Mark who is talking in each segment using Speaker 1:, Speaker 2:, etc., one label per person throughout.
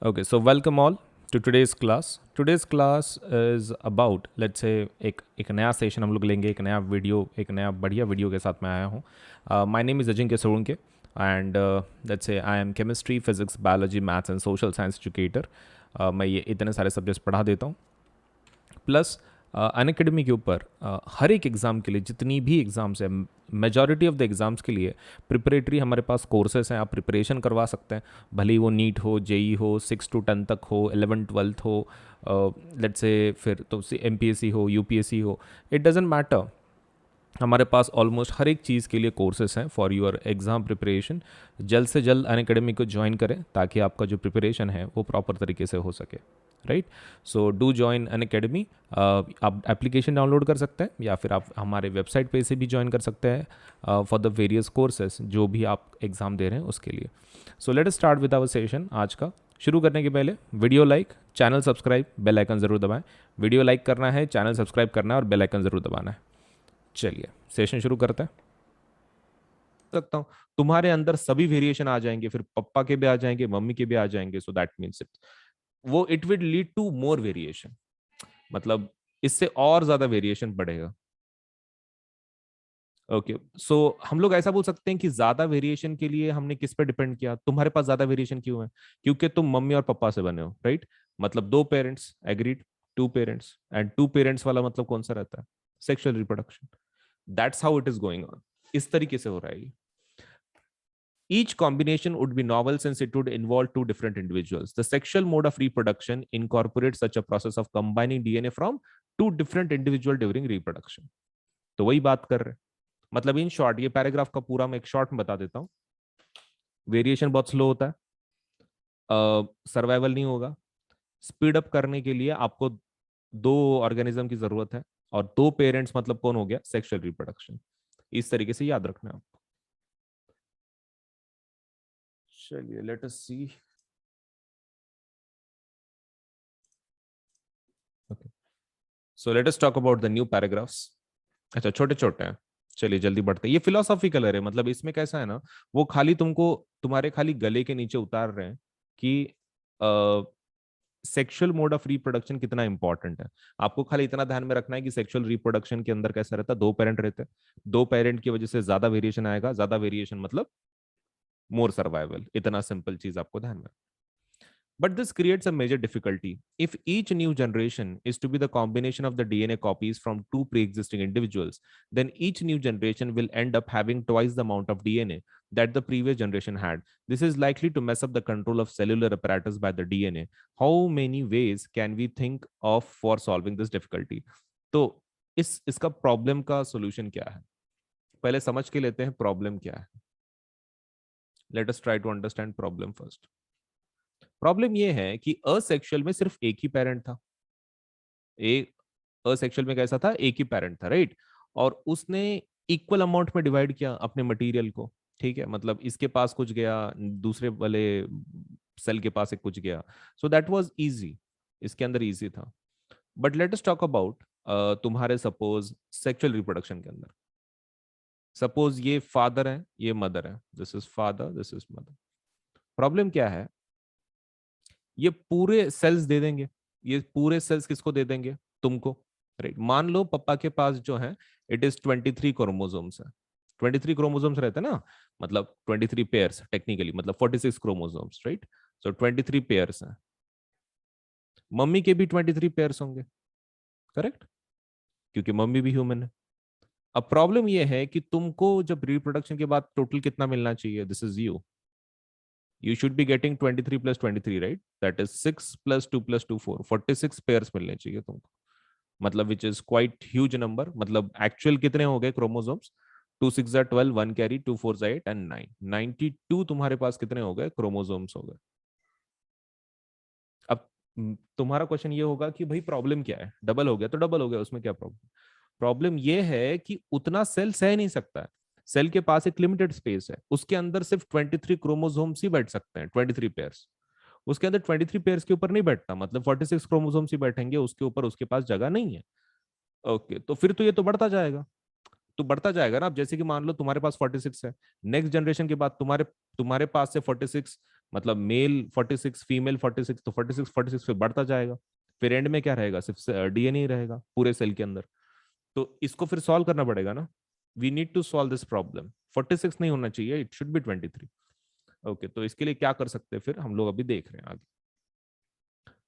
Speaker 1: Okay, so welcome all to today's class. Today's class is about, let's say, एक नया session हम लोग लेंगे, एक नया वीडियो, एक नया बढ़िया वीडियो के साथ मैं आया हूँ. My name is Ajinkya Solanke and let's say I am chemistry, physics, biology, maths and social science educator. मैं ये इतने सारे सब्जेक्ट्स पढ़ा देता हूँ. प्लस अनअकैडमी के ऊपर हर एक एग्ज़ाम के लिए जितनी भी एग्ज़ाम्स है, मेजॉरिटी ऑफ द एग्ज़ाम्स के लिए प्रिपरेटरी हमारे पास कोर्सेस हैं. आप प्रिपरेशन करवा सकते हैं, भले ही वो नीट हो, जेई हो, 6 to 10 तक हो, 11th 12th हो, लेट्स से फिर तो एमपीएससी हो, यूपीएससी हो, इट डजेंट मैटर. हमारे पास ऑलमोस्ट हर एक चीज़ के लिए कोर्सेस हैं फॉर योर एग्ज़ाम प्रिपरेशन. जल्द से जल्द अनअकैडमी को ज्वाइन करें ताकि आपका जो प्रिपरेशन है वो प्रॉपर तरीके से हो सके. Right, so do join Unacademy. आप एप्लीकेशन डाउनलोड कर सकते हैं या फिर आप हमारे वेबसाइट पे से भी ज्वाइन कर सकते हैं फॉर द वेरियस कोर्सेज जो भी आप एग्ज़ाम दे रहे हैं उसके लिए. So let us start with our session. आज का शुरू करने के पहले video like, channel subscribe, bell icon ज़रूर दबाएं. वीडियो लाइक करना है, चैनल सब्सक्राइब करना है और बेल आइकन ज़रूर दबाना है. चलिए सेशन शुरू करते हैं. सकता हूँ तुम्हारे अंदर सभी वेरिएशन आ जाएंगे, फिर पापा के भी आ जाएंगे, मम्मी के भी आ जाएंगे. So that means it will lead to more variation. मतलब इससे और ज्यादा वेरिएशन बढ़ेगा. ओके, सो हम लोग ऐसा बोल सकते हैं कि ज्यादा वेरिएशन के लिए हमने किस पे डिपेंड किया. तुम्हारे पास ज्यादा वेरिएशन क्यों है? क्योंकि तुम मम्मी और पापा से बने हो, राइट. मतलब दो parents agreed, two parents, and two parents वाला मतलब कौन सा रहता है? Sexual reproduction. That's how it is going on. इस तरीके से हो रहा है ये. Each combination would be novel since it would involve two different individuals. The sexual mode of reproduction incorporates such a process of combining DNA from two different individuals during reproduction. तो वही बात कर रहे हैं. मतलब इन शॉर्ट ये paragraph का पूरा मैं एक शॉर्ट में बता देता हूँ. वेरिएशन बहुत स्लो होता है, सर्वाइवल नहीं होगा. स्पीड अप करने के लिए आपको दो ऑर्गेनिज्म की जरूरत है, और दो पेरेंट्स मतलब कौन हो गया? Sexual reproduction. इस तरीके से याद रखना है आपको. चलिए let us see. Okay, so let us talk about the new paragraphs. अच्छा, छोटे छोटे हैं. चलिए जल्दी बढ़ते हैं. ये फिलोसॉफिकल है, मतलब इसमें कैसा है ना, वो खाली तुमको तुम्हारे खाली गले के नीचे उतार रहे हैं कि सेक्सुअल मोड ऑफ रिप्रोडक्शन कितना इंपॉर्टेंट है. आपको खाली इतना ध्यान में रखना है कि सेक्सुअल रिप्रोडक्शन के अंदर कैसा रहता है, दो पेरेंट रहते हैं. दो पेरेंट की वजह से ज्यादा वेरिएशन आएगा. ज्यादा वेरिएशन मतलब मोर सर्वाइवल. इतना सिंपल चीज आपको ध्यान में. But this creates a major difficulty. If each new generation is to be the combination of the DNA copies from two pre-existing individuals, then each new generation will end up having twice the amount of DNA that the previous generation had. This is likely to mess up the control of cellular apparatus by the DNA. How many ways can we think of for solving this difficulty? तो इसका problem का solution क्या है? पहले समझ के लेते हैं प्रॉब्लम क्या है. Let us try to understand problem first. Problem ये है कि असेक्सुअल में सिर्फ एक ही पेरेंट था. एक असेक्सुअल में कैसा था? एक ही पेरेंट था, राइट. और उसने इक्वल अमाउंट में डिवाइड किया अपने मटेरियल को. ठीक है, मतलब इसके पास कुछ गया, दूसरे वाले सेल के पास एक कुछ गया. So that was easy. इसके अंदर इजी था. But let us talk about तुम्हारे सपोज सेक्सुअल रिप्रोडक्शन के अंदर. सपोज ये फादर है, ये मदर है. This is father, this is mother. Problem क्या है? ये पूरे सेल्स दे देंगे. ये पूरे सेल्स किसको दे देंगे? तुमको, राइट. मान लो पापा के पास जो है इट इज 23 क्रोमोसोम्स है. 23 क्रोमोसोम्स रहते हैं ना, मतलब 23 पेयर्स टेक्निकली, मतलब 46 क्रोमोसोम्स, राइट. सो 23 पेयर्स हैं. मम्मी के भी 23 पेयर्स होंगे, करेक्ट, क्योंकि मम्मी भी ह्यूमन है. अब प्रॉब्लम ये है कि तुमको जब रिप्रोडक्शन के बाद टोटल कितना मिलना चाहिए? This is you should be getting 23 plus 23, right? That is 6 plus 2 plus 2 4, 46 pairs मिलने चाहिए तुमको. मतलब which is quite huge number. मतलब एक्चुअल कितने हो गए क्रोमोसोम्स? 2 6 12, 1 कैरी, 2 4 8 एंड 9, 92 तुम्हारे पास कितने हो गए? क्रोमोसोम्स हो गए. अब तुम्हारा क्वेश्चन ये होगा कि भाई प्रॉब्लम क्या है? डबल हो गया तो डबल हो गया, उसमें क्या प्रॉब्लम? प्रॉब्लम ये है कि उतना सेल सह नहीं सकता है. सेल के पास एक लिमिटेड स्पेस है, उसके अंदर सिर्फ 23 क्रोमोसोम्स ही बैठ सकते हैं, 23 पेयर्स. उसके अंदर 23 पेयर्स के ऊपर नहीं बैठता, मतलब 46 क्रोमोसोम्स ही बैठेंगे, उसके ऊपर उसके पास जगह नहीं है. ओके, तो फिर तो ये तो बढ़ता जाएगा. तो बढ़ता जाएगा ना. अब जैसे कि मान लो तुम्हारे पास 46 है, नेक्स्ट जनरेशन के बाद तुम्हारे तुम्हारे पास से 46 मतलब मेल 46 फीमेल 46, तो 46 पे बढ़ता जाएगा, फिर एंड में क्या रहेगा, सिर्फ डीएनए रहेगा पूरे सेल के अंदर। तो इसको फिर सॉल्व करना पड़ेगा ना, we need to solve this problem. 46 नहीं होना चाहिए, इट शुड बी 23। ओके, तो इसके लिए क्या कर सकते हैं फिर हम लोग अभी देख रहे हैं आगे।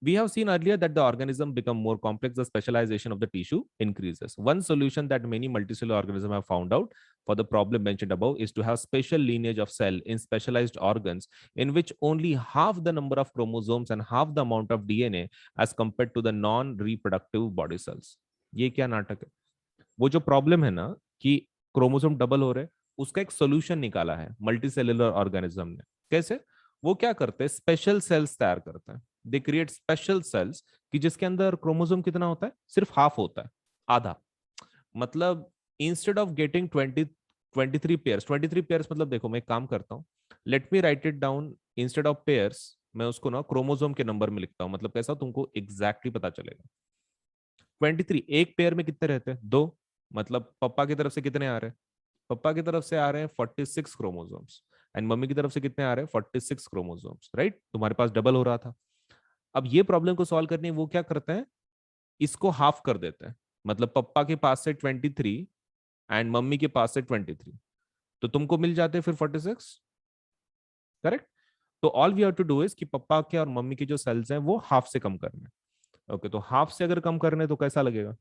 Speaker 1: We have seen earlier that the organism become more complex, the specialization of the tissue increases. One solution that many multicellular organisms have found out for the problem mentioned above is to have special lineage of cell in specialized organs in which only half the number of chromosomes and half the amount of DNA as compared to the non-reproductive body cells. ये क्या नाटक है? वो जो problem है ना कि chromosome double हो रहे, उसका एक सोल्यूशन निकाला है मल्टी सेलुलर ऑर्गेनिज्म ने। कैसे? वो क्या करते हैं, स्पेशल सेल्स तैयार करते हैं। दे क्रिएट स्पेशल सेल्स कि जिसके अंदर क्रोमोसोम कितना होता है, सिर्फ हाफ होता है, आधा। मतलब इंस्टेड ऑफ गेटिंग 23 पेयर्स मतलब देखो मैं एक काम करता हूँ, let me right it down, instead of pairs मैं उसको ना क्रोमोसोम के नंबर में लिखता हूँ। मतलब कैसा, तुमको एग्जैक्टली पता चलेगा। 23 एक पेयर में कितने रहते हैं, दो। मतलब पापा की तरफ से कितने आ रहे हैं, पापा की तरफ से आ रहे हैं 46 क्रोमोसोम्स, एंड मम्मी की तरफ से कितने आ रहे हैं, 46 क्रोमोसोम्स, राइट। तुम्हारे पास डबल हो रहा था। अब ये प्रॉब्लम को सॉल्व करने वो क्या करते हैं, इसको हाफ कर देते हैं। मतलब पापा के पास से 23 एंड मम्मी के पास से 23, तो तुमको मिल जाते हैं फिर 46, करेक्ट। तो all we have to do is कि पापा के और मम्मी के जो सेल्स हैं वो हाफ से कम करने। ओके, तो हाफ से अगर कम करने तो कैसा लगेगा,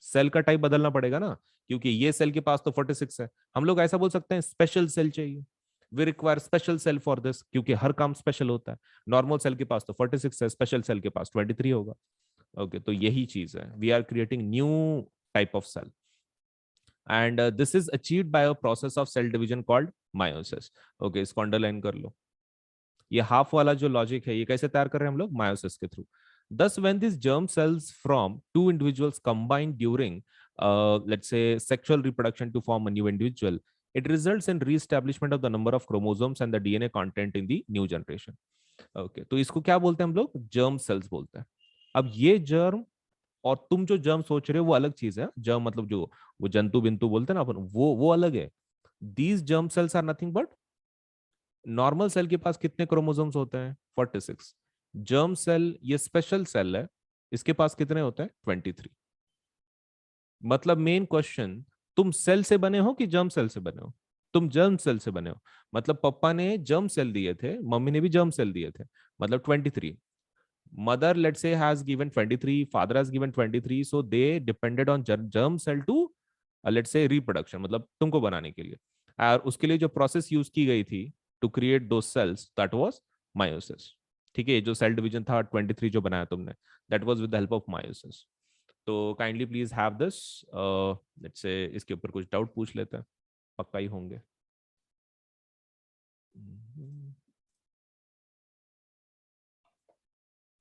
Speaker 1: सेल का टाइप बदलना पड़ेगा ना, क्योंकि ये सेल के पास तो 46 है। हम लोग ऐसा बोल सकते हैं स्पेशल सेल चाहिए, we require special cell for this, क्योंकि हर काम स्पेशल होता है। नॉर्मल सेल के पास तो 46 है, स्पेशल सेल के पास 23 होगा। ओके, तो यही चीज है, we are creating new type of cell, and this is achieved by a process of cell division called meiosis. Okay, इसको अंडरलाइन कर लो। ये हाफ वाला जो लॉजिक है, ये कैसे तैयार कर रहे हैं हम लोग, मायोसिस के through. Thus, when these germ cells from two individuals combine during, let's say, sexual reproduction to form a new individual, it results in re-establishment of the number of chromosomes and the DNA content in the new generation. Okay, तो इसको क्या बोलते हैं हम लोग, germ cells बोलते हैं। अब ये जर्म और तुम जो जर्म सोच रहे हो वो अलग चीज है। जर्म मतलब जो वो जंतु बिंतु बोलते हैं ना अपन, वो अलग है। These germ cells are nothing but, normal cell के पास कितने क्रोमोसोम्स होते हैं, 46। जर्म सेल ये स्पेशल सेल है, इसके पास कितने होते हैं, 23। मतलब मेन क्वेश्चन, तुम सेल से बने हो कि जर्म सेल से बने हो, तुम जर्म सेल से बने हो। मतलब पापा ने जर्म सेल दिए थे, मम्मी ने भी जर्म सेल दिए थे, मतलब 23। Mother let say has given 23, father has given 23, so they depended on germ cell to let say reproduction, मतलब तुमको बनाने के लिए। और उसके लिए जो प्रोसेस यूज की गई थी टू क्रिएट दो सेल्स, दैट वाज मायोसिस। ठीक है, जो सेल डिवीजन था 23 जो बनाया तुमने, that was with the help of meiosis. तो kindly please have this, let's say इसके ऊपर कुछ डाउट पूछ लेते हैं, पक्का ही होंगे।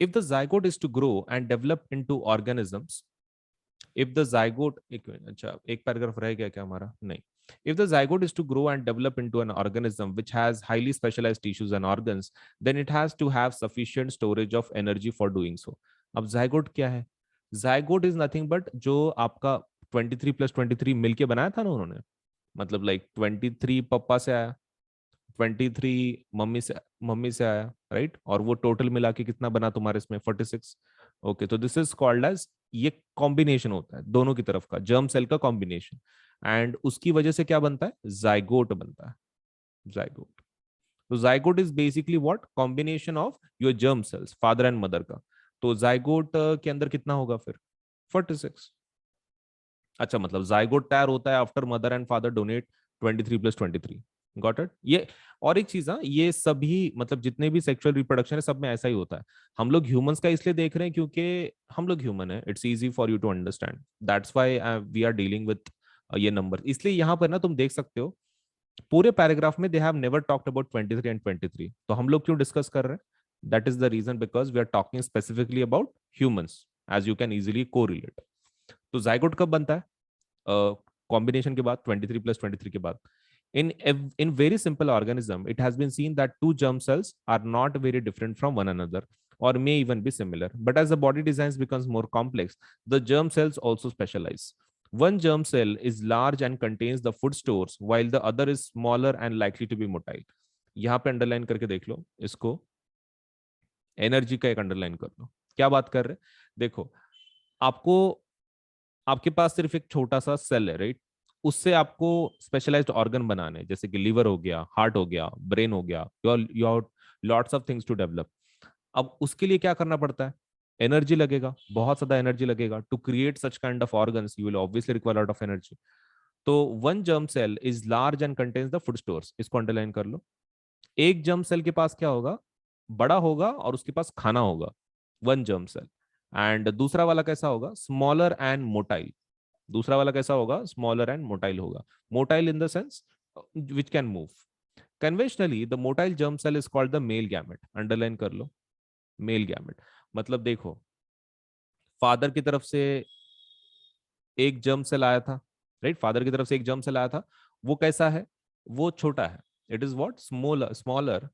Speaker 1: If the zygote is to grow and develop into organisms, if the zygote, एक मिनट, अच्छा एक पैराग्राफ रह गया क्या हमारा, नहीं। If the zygote is to grow and develop into an organism which has highly specialized tissues and organs, then it has to have sufficient storage of energy for doing so. अब zygote क्या है, zygote is nothing but जो आपका 23 + 23 मिलके बनाया था ना उन्होंने, मतलब लाइक 23 पापा से आया, 23 मम्मी से आया, राइट, और वो टोटल मिला के कितना बना तुम्हारे इसमें, 46। ओके, तो दिस इज कॉल्ड एज, ये कॉम्बिनेशन होता है दोनों की तरफ का, जर्म सेल का कॉम्बिनेशन, एंड उसकी वजह से क्या बनता है, जाइगोट बनता है, जाइगोट। तो zygote is basically what, combination of your germ cells, father and mother का। तो जाइगोट के अंदर कितना होगा फिर, 46। अच्छा, मतलब जाइगोट तैयार होता है after mother and father donate 23 + 23। Got it. ये और एक चीज, हाँ, ये सभी मतलब जितने भी सेक्सुअल रिप्रोडक्शन है सब में ऐसा ही होता है। हम लोग ह्यूमंस का इसलिए देख रहे हैं क्योंकि हम लोग ह्यूमन है, it's easy for you to understand, that's why we are dealing with ये नंबर। इसलिए यहाँ पर ना तुम देख सकते हो पूरे पैराग्राफ में they have never talked about 23 and 23, तो हम लोग क्यों डिस्कस कर रहे हैं, that is the reason, because we are talking specifically about humans, as you can easily correlate. तो जाइगोट कब बनता है, कॉम्बिनेशन के बाद, 23 + 23 के बाद। In very simple organism, it has been seen that two germ cells are not very different from one another, or may even be similar. But as the body design becomes more complex, the germ cells also specialize. One germ cell is large and contains the food stores, while the other is smaller and likely to be motile. यहाँ पे underline करके देख लो इसको, energy का एक underline कर लो। क्या बात कर रहे हैं? देखो, आपको, आपके पास सिर्फ एक छोटा सा सेल है, राइट? उससे आपको स्पेशलाइज्ड ऑर्गन बनाने हैं, जैसे कि लिवर हो गया, हार्ट हो गया, ब्रेन हो गया, your lots of things to develop. अब उसके लिए क्या करना पड़ता है? एनर्जी लगेगा, बहुत ज्यादा एनर्जी लगेगा। To create such kind of organs you will obviously require lot of energy. तो one germ cell is large and contains the food stores, इसको अंडरलाइन कर लो। एक जर्म सेल के पास क्या होगा? बड़ा होगा और उसके पास खाना होगा, वन जर्म सेल। एंड दूसरा वाला कैसा होगा? Smaller and motile. दूसरा वाला कैसा होगा? स्मॉलर एंड मोटाइल होगा। Motile in the sense which can move. Conventionally the motile germ cell is called the male gamete, underline कर लो। मेल गैमेट मतलब देखो, फादर की तरफ से एक जर्म सेल आया था, राइट? फादर की तरफ से एक जर्म सेल आया था। वो कैसा है? वो छोटा है। It is what? Smaller, smaller.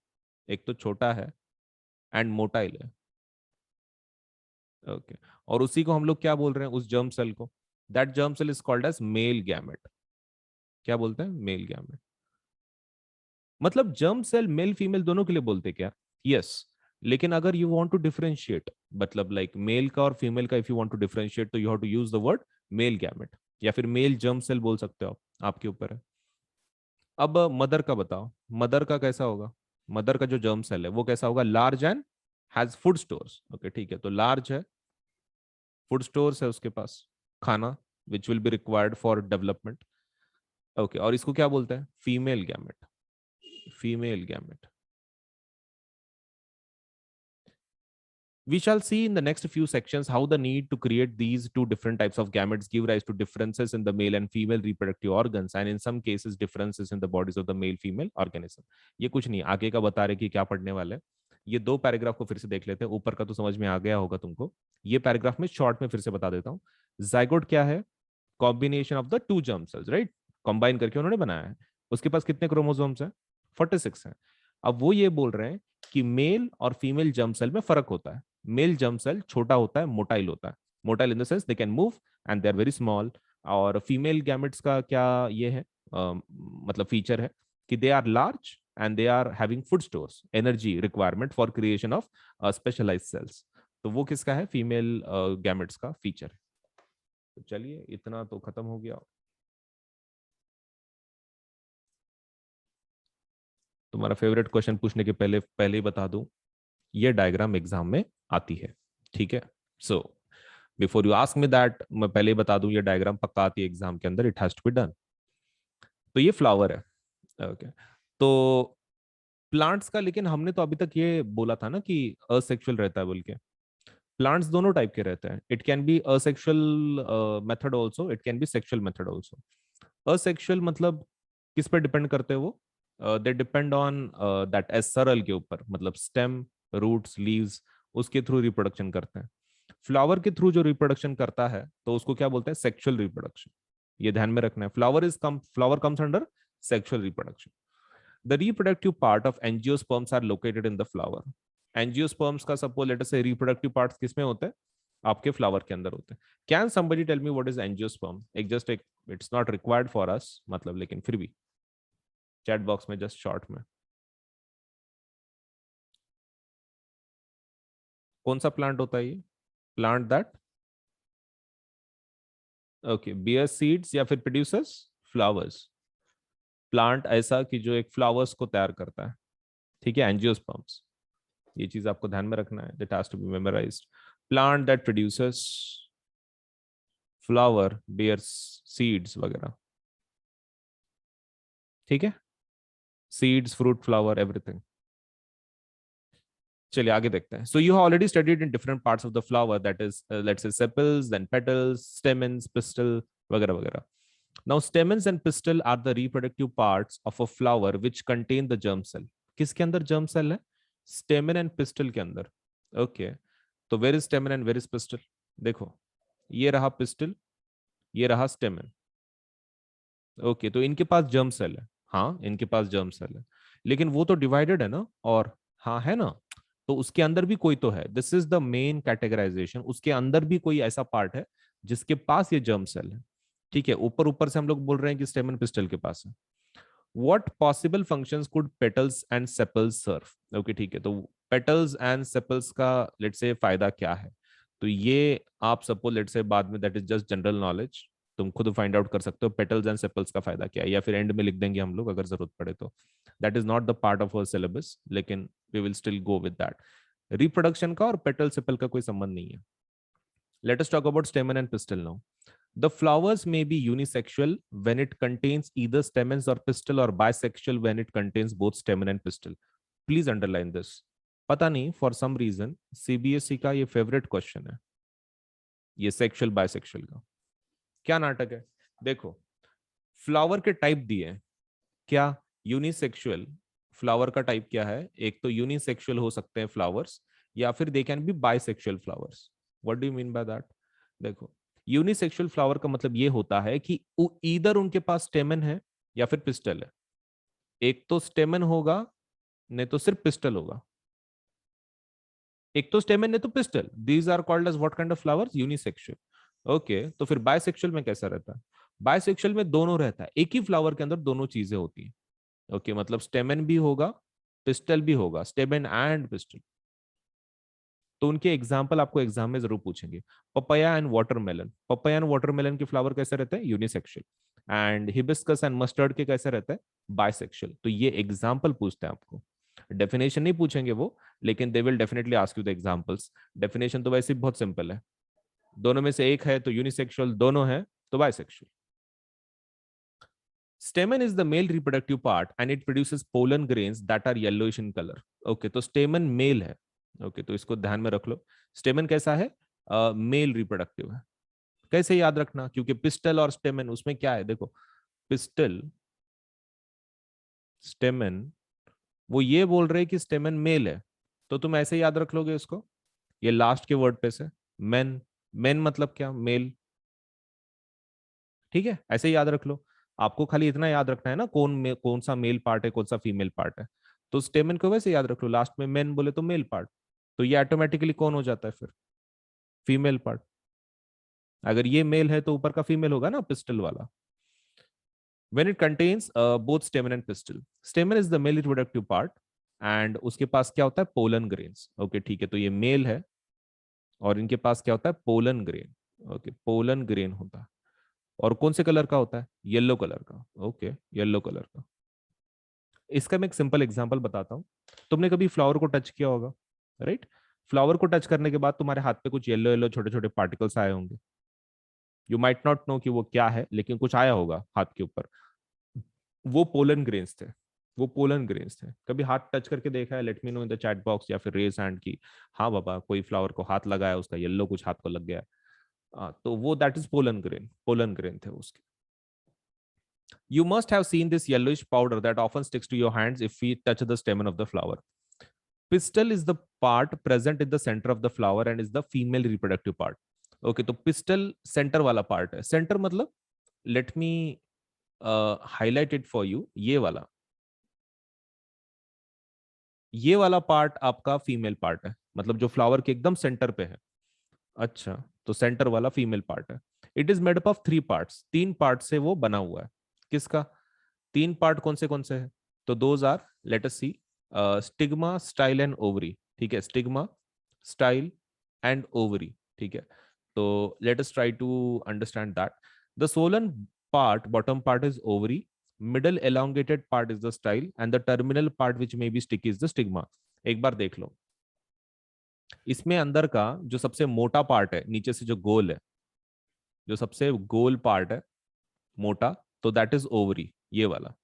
Speaker 1: एक तो छोटा है एंड मोटाइल है। ओके। और उसी को हम लोग क्या बोल रहे हैं, उस जर्म सेल को? That germ cell is called as male gamete. क्या बोलते हैं? Male gamete. मतलब जर्म सेल मेल फीमेल दोनों के लिए बोलते हैं क्या? यस। लेकिन अगर यू वांट टू डिफरेंशिएट, मतलब लाइक मेल का और फीमेल का, if you want to differentiate, तो you have to use the word male gamete, या फिर मेल जर्म सेल बोल सकते हो आप, आपके ऊपर है। अब मदर का बताओ, मदर का कैसा होगा? मदर का जो जर्म सेल है वो कैसा होगा? Large and has food stores. Okay ठीक है, तो लार्ज है, फूड स्टोर्स है उसके पास, खाना which will be required for development. Okay, और इसको क्या बोलते हैं? Female gamete. Female gamete. We shall see in the next few sections how the need to create these two different types of gametes give rise to differences in the male and female reproductive organs, and in some cases differences in the bodies of the male female organism. ये कुछ नहीं, आगे का बता रहे कि क्या पढ़ने वाले हैं। ये दो पैराग्राफ को फिर से देख लेते हैं, ऊपर का तो समझ में आ गया होगा तुमको। ये पैराग्राफ में शॉर्ट में फिर से बता देता हूँ। जाइगोट क्या है? Combination of the two germ cells, right? Combine करके उन्होंने बनाया है। उसके पास कितने क्रोमोसोम्स हैं? 46 हैं। अब वो ये बोल रहे हैं कि मेल और फीमेल जर्म सेल में फर्क होता है। मेल जर्म सेल छोटा होता है, मोटाइल होता है। Motile in the sense they can move and they are very small. और फीमेल गैमेट्स का क्या ये है, मतलब फीचर है कि they are large and they are having food stores, energy requirement for creation of specialised cells. तो वो किसका है? फीमेल गैमेट्स का फीचर है। तो चलिए, इतना तो खत्म हो गया। तुम्हारा फेवरेट क्वेश्चन पूछने के पहले पहले ही बता दूं, ये डायग्राम एग्जाम में आती है, ठीक है? So before you ask me that, मैं पहले ही बता दूं, ये डायग्राम पक्का आती है एग्जाम के अंदर, it has to be done. तो ये फ्लावर है, ओके। तो प्लांट्स का, लेकिन हमने तो अभी तक ये बोला था ना कि असेक्सुअल रहता है बोल के। प्लांट्स दोनों टाइप के रहते हैं। It can be asexual method also, it can be sexual method also. Asexual मतलब किस पे डिपेंड करते हैं वो? They depend on that as सरल के ऊपर, मतलब स्टेम, रूट्स, लीव्स, उसके थ्रू रिप्रोडक्शन करते हैं। फ्लावर के थ्रू जो रिप्रोडक्शन करता है तो उसको क्या बोलते हैं? Sexual reproduction. ये ध्यान में रखना है। Flower comes under sexual reproduction. The reproductive part of angiosperms are located in the flower. Angiosperms का suppose let us say reproductive parts किसमें होते हैं? आपके फ्लावर के अंदर होते हैं। Can somebody tell me what is angiosperm? एक जस्ट एक, it's not required for us, मतलब, लेकिन फिर भी चैट बॉक्स में जस्ट शॉर्ट में। कौन सा प्लांट होता है ये? Plant that, okay, bear seeds या फिर प्रोड्यूसर्स फ्लावर्स। प्लांट ऐसा कि जो एक फ्लावर्स को तैयार करता है, ठीक है? एंजियोस्पर्म्स। ये चीज आपको ध्यान में रखना है, that has to be memorised. Plant that producers flower, bears seeds वगैरह, ठीक है? Seeds, fruit, flower, everything. चलिए आगे देखते हैं। So you have already studied in different parts of the flower, that is let's say sepals, then petals, stamens, pistil वगैरह वगैरह। Now stamens and pistil are the reproductive parts of a flower which contain the germ cell. किसके अंदर germ cell है? स्टेमन and pistol के अंदर। Okay, तो where is stamen and where is pistil? देखो, ये रहा पिस्टल, ये रहा स्टेमन। ओके, तो इनके पास जर्म सेल है, हाँ इनके पास जर्म सेल है, लेकिन वो तो डिवाइडेड है ना, और हाँ है ना, तो उसके अंदर भी कोई तो है। This is the main categorisation, उसके अंदर भी कोई ऐसा पार्ट है जिसके पास ये जर्म सेल है, ठीक है? ऊपर ऊपर से हम लोग बोल रहे हैं कि स्टेमन पिस्टल के पास है। What possible functions could petals and sepals serve? Okay ठीक है, तो पेटल्स एंड सेपल्स का लेट्स से फायदा क्या है, तो ये आप सपोज लेट्स से बाद में, that is just general knowledge, तुम खुद फाइंड आउट कर सकते हो पेटल्स एंड सेपल्स का फायदा क्या है, या फिर एंड में लिख देंगे हम लोग अगर जरूरत पड़े तो। That is not the part of our syllabus, लेकिन we will still go with that. Reproduction का और पेटल सेपल का कोई संबंध नहीं है। Let us talk about stamen and pistil now. The flowers may be unisexual when it contains either stamens or pistil, or bisexual when it contains both stamen and pistil. Please underline this. पता नहीं for some reason CBSE का ये favourite question है, ये sexual bisexual का। क्या नाटक है, देखो फ्लावर के टाइप दिए हैं, क्या यूनिसेक्सुअल फ्लावर का टाइप क्या है, एक तो यूनिसेक्सुअल हो सकते हैं फ्लावर्स, या फिर they can be bisexual flowers. What do you mean by that? देखो यूनिसेक्सुअल फ्लावर का मतलब ये होता है कि ईदर उनके पास स्टेमन है या फिर पिस्टल है, एक तो स्टेमन होगा नहीं तो सिर्फ पिस्टल होगा, एक तो स्टेमन नहीं तो pistil, these are called as what kind of flowers, unisexual. Okay, तो फिर बायसेक्सुअल में कैसा रहता है? बायसेक्सुअल में दोनों रहता है, एक ही फ्लावर के अंदर दोनों चीजें होती हैं। ओके, मतलब स्टेमन भी होगा पिस्टल भी होगा, स्टेमन एंड पिस्टल। तो उनके एग्जाम्पल आपको एग्जाम में जरूर पूछेंगे। Papaya and watermelon, papaya and watermelon के फ्लावर कैसे रहते हैं? Unisexual. And hibiscus and mustard के कैसे रहते हैं? बाइसेक्सुअल। तो ये एग्जाम्पल पूछते हैं आपको, डेफिनेशन नहीं पूछेंगे वो, लेकिन they will definitely ask you the examples. Definition तो वैसे बहुत सिंपल है, दोनों में से एक है तो यूनिसेक्सुअल, दोनों है तो bisexual. Stamen is the male reproductive part and it produces pollen grains that are yellowish in color. Okay, तो stamen मेल है। ओके, तो इसको ध्यान में रख लो। स्टेमन कैसा है? मेल रिप्रोडक्टिव है। कैसे याद रखना? क्योंकि पिस्टल और स्टेमन उसमें क्या है, देखो पिस्टल स्टेमन वो ये बोल रहे हैं कि स्टेमन मेल है, तो तुम ऐसे याद रख लोगे इसको, ये लास्ट के वर्ड पे से मेन, मेन मतलब क्या? मेल। ठीक है, ऐसे ही याद रख लो। आपको खाली इतना याद रखना है ना, कौन सा मेल पार्ट है कौन सा फीमेल पार्ट है, तो स्टेमन को वैसे याद रख लो, लास्ट में मेन बोले तो मेल पार्ट, तो ये ऑटोमेटिकली कौन हो जाता है फिर? Female part. अगर ये मेल है तो ऊपर का फीमेल होगा ना, पिस्टल वाला। when it contains both stamen and pistil, stamen is the male reproductive part and उसके पास क्या होता है? Pollen grains. ओके ठीक है, तो ये मेल है और इनके पास क्या होता है? Pollen grain. Okay, pollen grain होता है, और कौन से कलर का होता है? येलो कलर का। ओके, येलो कलर का। इसका मैं एक सिंपल एग्जांपल बताता हूँ। तुमने कभी फ्लावर को टच किया होगा, राइट? फ्लावर को टच करने के बाद तुम्हारे हाथ पे कुछ येलो येलो छोटे छोटे पार्टिकल्स आए होंगे। यू माइट नॉट नो कि वो क्या है, लेकिन कुछ आया होगा हाथ के ऊपर, वो पोलन ग्रेन्स थे। वो पोलन ग्रेन्स थे। कभी हाथ टच करके देखा है? Let me know in the chat box, या फिर रेज हैंड की हाँ बाबा कोई फ्लावर को हाथ लगाया, उसका येलो कुछ हाथ को लग गया। तो वो that is pollen grain, pollen grain थे उसके। You must have seen this yellowish powder that often sticks to your hands if we touch the stamen of the flower. Pistil is the part present in the center of the flower and is the female reproductive part. Okay, तो pistil center वाला part है। Center मतलब let me highlight it for you, ये वाला part आपका female part है, मतलब जो फ्लावर के एकदम सेंटर पे है। अच्छा, तो सेंटर वाला फीमेल पार्ट है। It is made up of 3 parts, 3 part से वो बना हुआ है। किसका? 3 पार्ट कौन से हैं? तो those are, let us see, stigma, style and ovary. ठीक है, स्टिग्मा, स्टाइल एंड ओवरी। ठीक है, तो let us try to understand that. The swollen part, bottom part is ovary, middle elongated part is the style, and the terminal part which may be sticky is the stigma. एक बार देख लो, इसमें अंदर का जो सबसे मोटा पार्ट है, नीचे से जो गोल है, जो सबसे गोल पार्ट है मोटा, तो दैट इज ओवरी, ये वाला।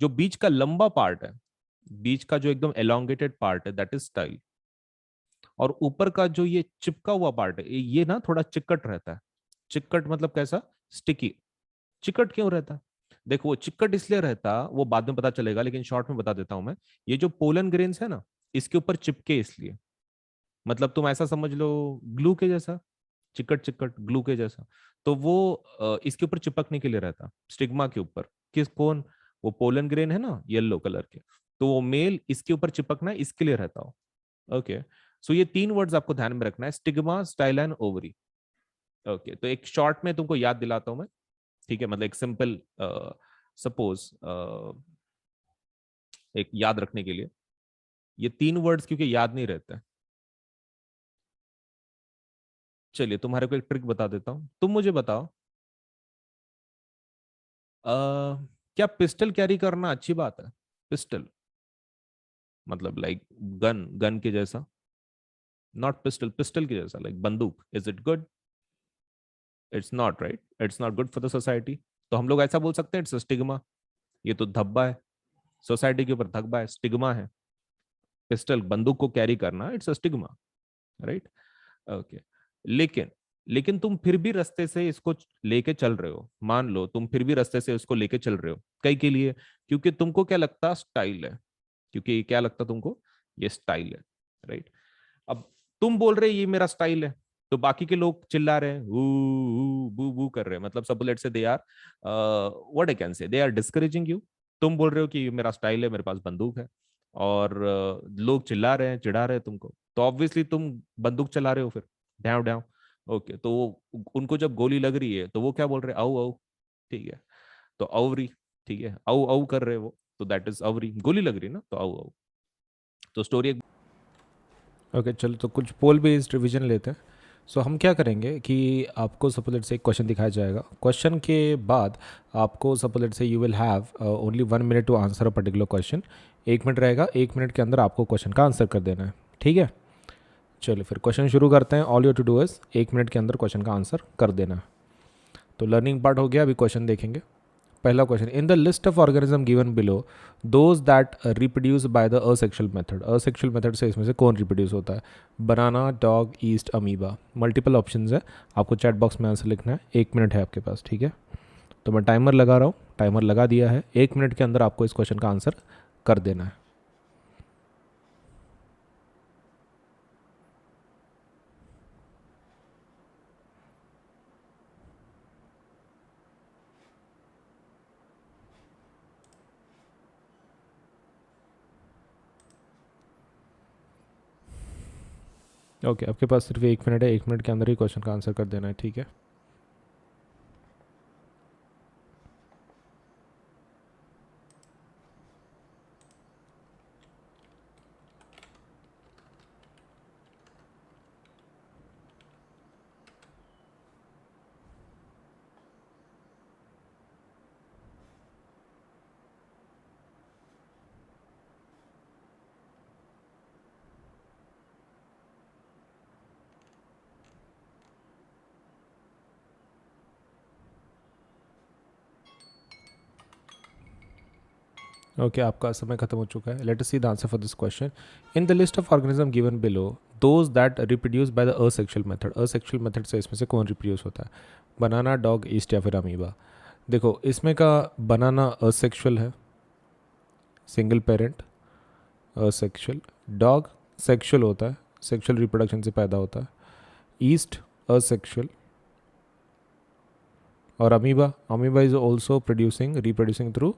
Speaker 1: जो बीच का लंबा पार्ट है, बीच का जो एकदम एलोंगेटेड पार्ट है, दैट इज स्टाइल। और ऊपर का जो ये चिपका हुआ पार्ट है, ये ना थोड़ा चिकट रहता है। चिकट मतलब कैसा? स्टिकी। चिकट क्यों रहता? देखो वो चिकट इसलिए रहता, वो बाद में पता चलेगा, लेकिन शॉर्ट में बता देता हूं मैं। ये जो पोलन ग्रेन्स है ना, इसके ऊपर चिपके इसलिए, मतलब तुम ऐसा समझ लो ग्लू के जैसा, चिकट चिकट ग्लू के जैसा। तो वो इसके ऊपर चिपकने के लिए रहता, स्टिग्मा के ऊपर। किस कौन? वो पोलन ग्रेन है ना येलो कलर के, तो वो मेल इसके ऊपर चिपकना इसके लिए रहता हो। ओके, सो ये 3 वर्ड्स आपको ध्यान में रखना है, stigma, style and ovary. Okay, तो एक शॉर्ट में तुमको याद दिलाता हूं मैं। ठीक है, मतलब एक सिंपल सपोज एक याद रखने के लिए, ये 3 वर्ड्स क्योंकि याद नहीं रहते। चलिए तुम्हारे को एक ट्रिक बता देता हूँ, तुम मुझे बताओ, क्या पिस्टल कैरी करना अच्छी बात है? पिस्टल मतलब लाइक गन, गन के जैसा, नॉट पिस्टल, पिस्टल के जैसा लाइक बंदूक, is it good? It's not, right? It's not good for the society. तो हम लोग ऐसा बोल सकते हैं इट्स स्टिग्मा, ये तो धब्बा है, सोसाइटी के ऊपर धब्बा है, स्टिग्मा है। पिस्टल बंदूक को कैरी करना इट्स स्टिग्मा, राइट? ओके। लेकिन लेकिन तुम फिर भी रास्ते से इसको लेके चल रहे हो, मान लो तुम फिर भी रास्ते से इसको लेके चल रहे हो, कई के लिए, क्योंकि तुमको क्या लगता स्टाइल है, क्योंकि क्या लगता तुमको ये स्टाइल है, राइट? अब तुम बोल रहे ये मेरा स्टाइल है, तो बाकी के लोग चिल्ला रहे हैं, बू बू कर रहे हैं, मतलब सब let's say they are, what I can say, they are discouraging you. तुम बोल रहे हो कि ये मेरा स्टाइल है, मेरे पास बंदूक है, और लोग चिल्ला रहे हैं, चिढ़ा रहे हैं तुमको, तो ऑब्वियसली तुम बंदूक चला रहे हो फिर, ढाव ढाव। ओके, तो उनको जब गोली लग रही है तो वो क्या बोल रहे हैं? औ औ। ठीक है, तो अवरी, ठीक है, औ औ कर रहे हैं वो, तो दैट इज अवरी, गोली लग रही है ना, तो औ औ। तो स्टोरी एक।
Speaker 2: ओके चलो, तो कुछ पोल बेस्ड रिवीजन लेते हैं। सो हम क्या करेंगे कि आपको सपोज से एक क्वेश्चन दिखाया जाएगा, क्वेश्चन के बाद आपको suppose say you will have only 1 minute to answer a particular question. 1 minute रहेगा, 1 मिनट के अंदर आपको क्वेश्चन का आंसर कर देना है, ठीक है? चलिए फिर क्वेश्चन शुरू करते हैं। All you to do is 1 minute के अंदर क्वेश्चन का आंसर कर देना है। तो लर्निंग पार्ट हो गया, अभी क्वेश्चन देखेंगे। पहला question, in the list of organism given below those that reproduce by the asexual method, asexual method से इसमें से कौन रिप्रोड्यूस होता है? Banana, dog, yeast, amoeba. Multiple options है, आपको चैट बॉक्स में आंसर लिखना है। 1 मिनट है आपके पास, ठीक है? तो मैं टाइमर लगा रहा हूँ, टाइमर लगा दिया है। 1 मिनट के अंदर आपको इस क्वेश्चन का आंसर कर देना है। ओके, आपके पास सिर्फ 1 मिनट है, 1 मिनट के अंदर ही क्वेश्चन का आंसर कर देना है, ठीक है? ओके, आपका समय खत्म हो चुका है। Let us see the answer for this question. In the list of organism given below those that reproduce by the asexual method, asexual method से इसमें से कौन रिप्रोड्यूस होता है? बनाना, डॉग, ईस्ट या फिर अमीबा। देखो इसमें का बनाना असेक्सुअल है, single parent, asexual. Dog sexual होता है, सेक्सुअल रिप्रोडक्शन से पैदा होता है। Yeast asexual. और amoeba, amoeba is also producing, reproducing through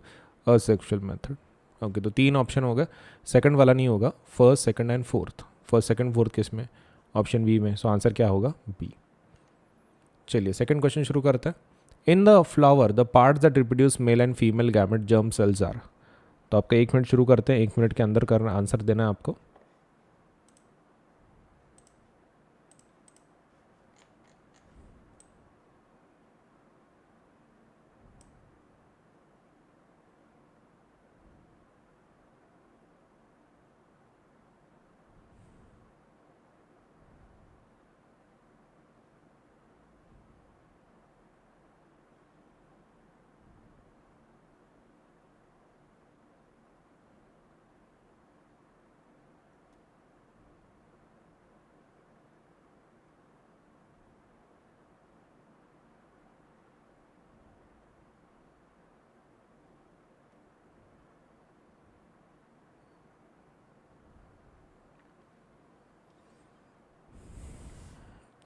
Speaker 2: asexual method. Okay, तो 3 ऑप्शन हो गए, सेकंड वाला नहीं होगा, first, second and fourth. First, second, fourth किस में? ऑप्शन बी में। सो आंसर क्या होगा? बी। चलिए सेकंड क्वेश्चन शुरू करते हैं। In the flower the parts that reproduce male and female gamete germ cells are. तो आपका 1 मिनट शुरू करते हैं, 1 मिनट के अंदर करना, आंसर देना है आपको।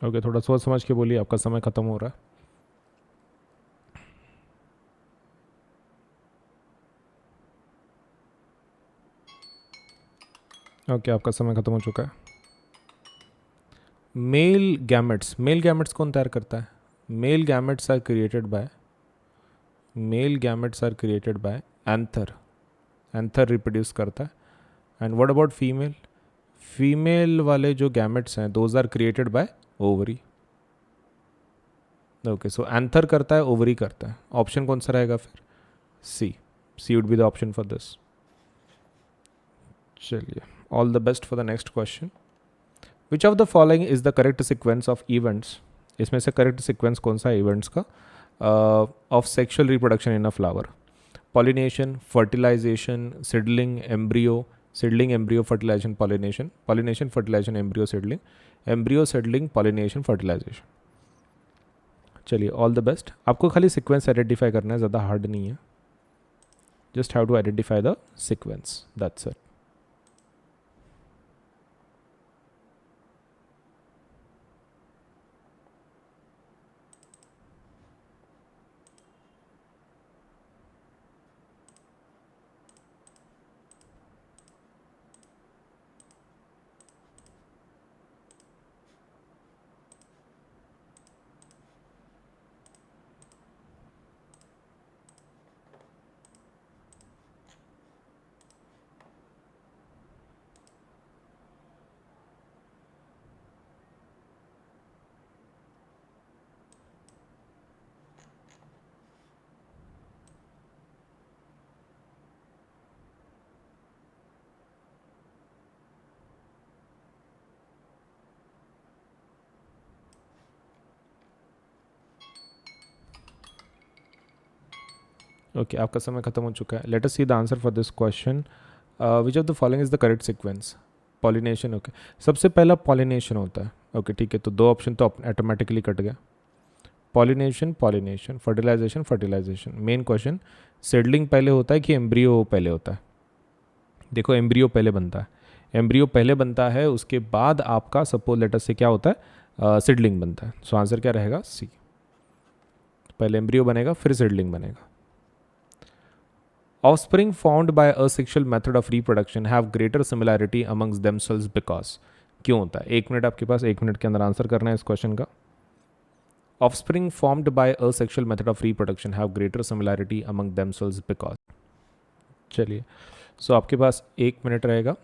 Speaker 2: ओके, थोड़ा सोच समझ के बोलिए, आपका समय खत्म हो रहा है। ओके, आपका समय खत्म हो चुका है। मेल गैमेट्स, मेल गैमेट्स कौन तैयार करता है? Male gametes are created by, male gametes are created by anther. Anther reproduce करता है। And what about female? Female वाले जो गैमेट्स हैं those are created by ovary. Okay, so anther करता है, ओवरी करता है. ऑप्शन कौन सा रहेगा फिर? C. C would be the option for this. चलिए, all the best for the next question. Which of the following is the correct sequence of events? इसमें से करेक्ट सिक्वेंस कौन सा है इवेंट्स का of sexual reproduction in a flower? Pollination, fertilization, seedling, embryo, seedling, embryo, fertilization, pollination, pollination, fertilization, embryo, seedling, embryo, seedling, pollination, fertilization. चलिए, all the best. आपको खाली sequence identify करना है, ज़्यादा हार्ड नहीं है. Just how to identify the sequence, that's it. Okay, आपका समय खत्म हो चुका है. Let us see the answer for this question. Which of the following is the correct sequence? Pollination. Okay, सबसे पहला पॉलिनेशन होता है. ओके, ठीक है, तो दो ऑप्शन तो ऑटोमेटिकली कट गया. Pollination, pollination, fertilisation, fertilisation. Main question, seedling पहले होता है कि एम्ब्रियो पहले होता है? देखो, एम्ब्रियो पहले बनता है. एम्ब्रियो पहले बनता है, उसके बाद आपका सपोज लेटर से क्या होता है, सीडलिंग बनता है. सो आंसर क्या रहेगा? सी. पहले एम्ब्रियो बनेगा, फिर सीडलिंग बनेगा. Offspring formed by asexual method of reproduction have greater similarity amongst themselves because. क्यों होता है? 1 मिनट आपके पास, 1 मिनट के अंदर आंसर करना है इस क्वेश्चन का. Offspring formed by asexual method of reproduction have greater similarity among themselves because. चलिए, सो आपके पास 1 मिनट रहेगा.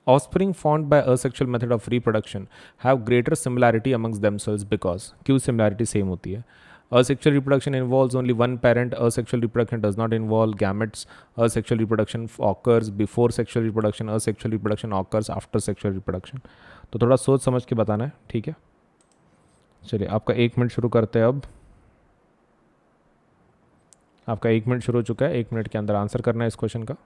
Speaker 2: Offspring formed by asexual method of reproduction have greater similarity amongst themselves because. क्यों सिमिलैरिटी सेम होती है? Asexual reproduction involves only one parent. Asexual reproduction does not involve gametes. Asexual reproduction occurs before sexual reproduction. Asexual reproduction occurs after sexual reproduction. तो थोड़ा सोच समझ के बताना है, ठीक है? चलिए, आपका 1 मिनट शुरू करते हैं अब. आपका 1 मिनट शुरू हो चुका है. 1 मिनट के अंदर आंसर करना है इस क्वेश्चन का.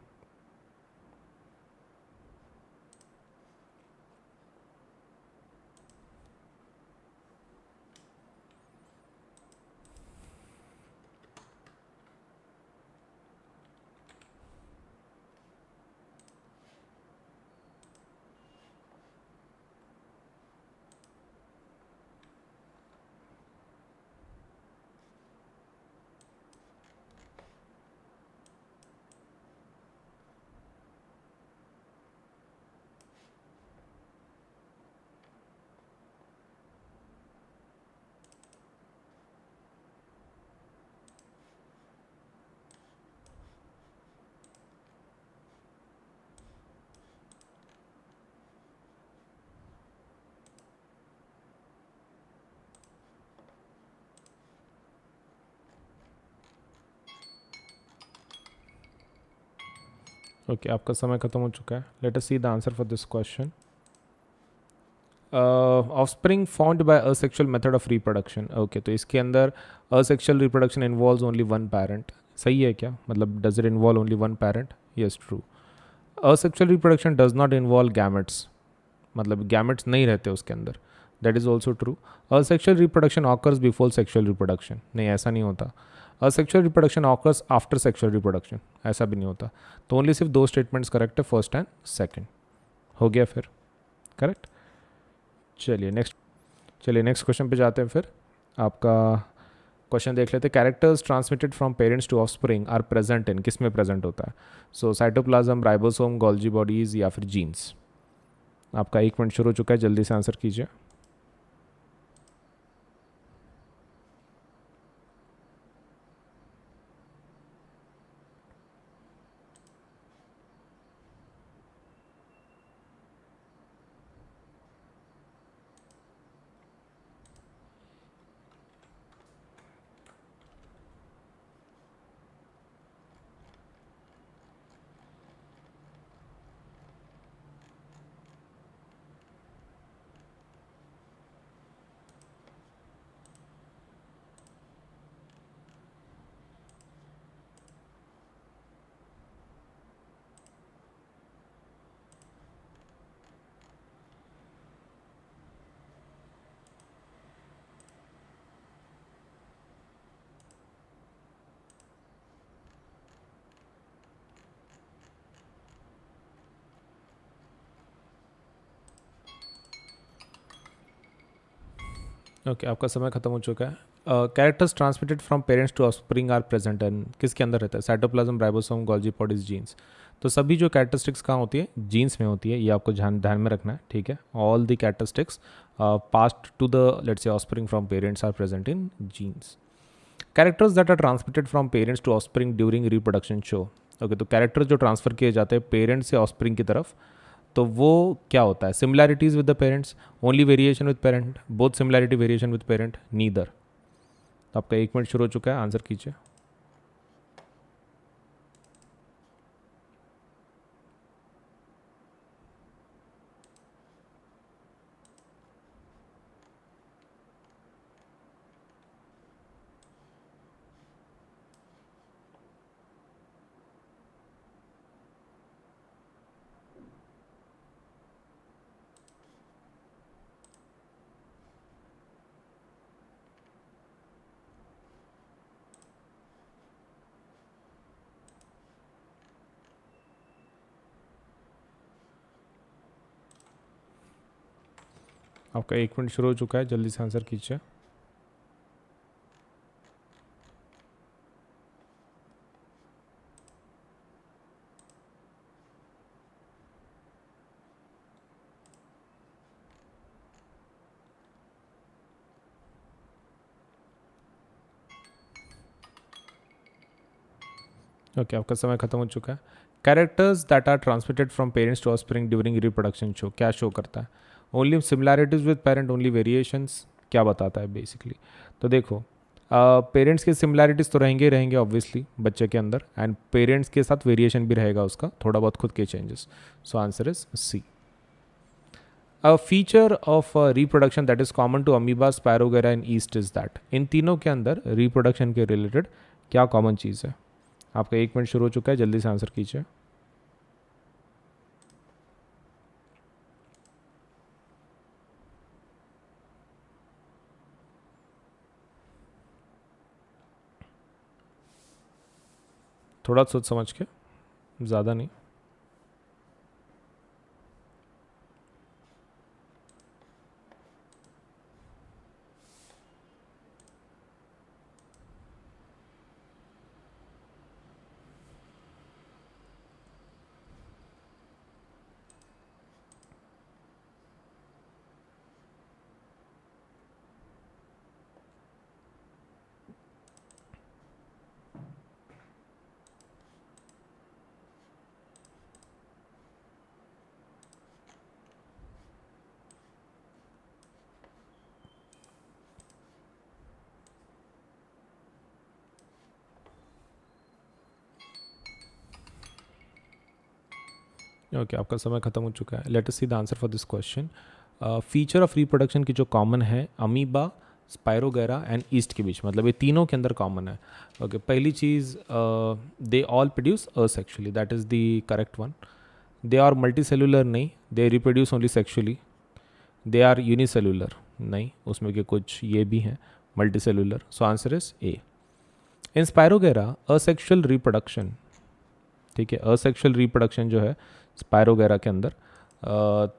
Speaker 2: ओके, आपका समय खत्म हो चुका है. Let us see the answer for this question. Offspring found by asexual method of reproduction. Okay, तो इसके अंदर asexual reproduction involves only one parent. सही है क्या? मतलब does it involve only one parent? Yes, true. Asexual reproduction does not involve gametes, मतलब gametes नहीं रहते उसके अंदर. That is also true. Asexual reproduction occurs before sexual reproduction. नहीं, ऐसा नहीं होता. Asexual reproduction occurs after sexual reproduction. ऐसा भी नहीं होता. तो ओनली सिर्फ दो स्टेटमेंट्स करेक्ट है, फर्स्ट एंड सेकंड. हो गया फिर करेक्ट. चलिए नेक्स्ट क्वेश्चन पे जाते हैं फिर. आपका क्वेश्चन देख लेते हैं. Characters transmitted from parents to offspring are present in. किस में प्रेजेंट होता है? So cytoplasm, ribosome, Golgi bodies या फिर जीन्स. आपका 1 मिनट शुरू हो चुका है, जल्दी से आंसर कीजिए. ओके, आपका समय खत्म हो चुका है। Characters transmitted from parents to offspring are present and किसके अंदर रहता है? Cytoplasm, ribosome, Golgi bodies, genes. तो सभी जो कैरेक्टरिस्टिक्स कहाँ होती है? जीन्स में होती है। ये आपको ध्यान ध्यान में रखना है, ठीक है। All the characteristics passed to the let's say offspring from parents are present in genes. Characters that are transmitted from parents to offspring during reproduction show. Okay, तो कैरेक्टर्स जो ट्रांसफर किए जाते हैं पेरेंट्स से ऑफस्प्रिंग की तरफ, तो वो क्या होता है? Similarities with the parents, only variation with parent, both similarity variation with parent, neither. तो आपका 1 मिनट शुरू हो चुका है, आंसर कीजिए। आपका 1 मिनट शुरू हो चुका है, जल्दी से आंसर कीजिए। ओके, आपका समय खत्म हो चुका है। Characters that are transmitted from parents to offspring during reproduction show, क्या शो करता है? Only similarities with parent, only variations, क्या बताता है बेसिकली? तो देखो, पेरेंट्स के सिमिलैरिटीज़ तो रहेंगे ही रहेंगे ऑब्वियसली बच्चे के अंदर, एंड पेरेंट्स के साथ वेरिएशन भी रहेगा उसका, थोड़ा बहुत खुद के changes. So answer is C. A feature of reproduction that is common to amoeba, spirogyra and yeast is that. इन तीनों के अंदर रिप्रोडक्शन के रिलेटेड क्या कॉमन चीज़ है? आपका 1 मिनट शुरू हो चुका है, जल्दी से आंसर कीजिए। थोड़ा सोच समझ के, ज़्यादा नहीं। ओके, आपका समय खत्म हो चुका है। Let us see the answer for this question. Feature of reproduction की जो कॉमन है अमीबा, स्पायरोगेरा एंड ईस्ट के बीच, मतलब ये तीनों के अंदर कॉमन है। ओके, पहली चीज़, they all produce asexually, that is the correct one. They are multicellular, नहीं, they reproduce only sexually. They are unicellular, नहीं, उसमें के कुछ ये भी हैं multicellular. So answer is A. In spirogyra asexual reproduction, ठीक है, असेक्सुअल रिप्रोडक्शन जो है स्पायरोगेरा के अंदर,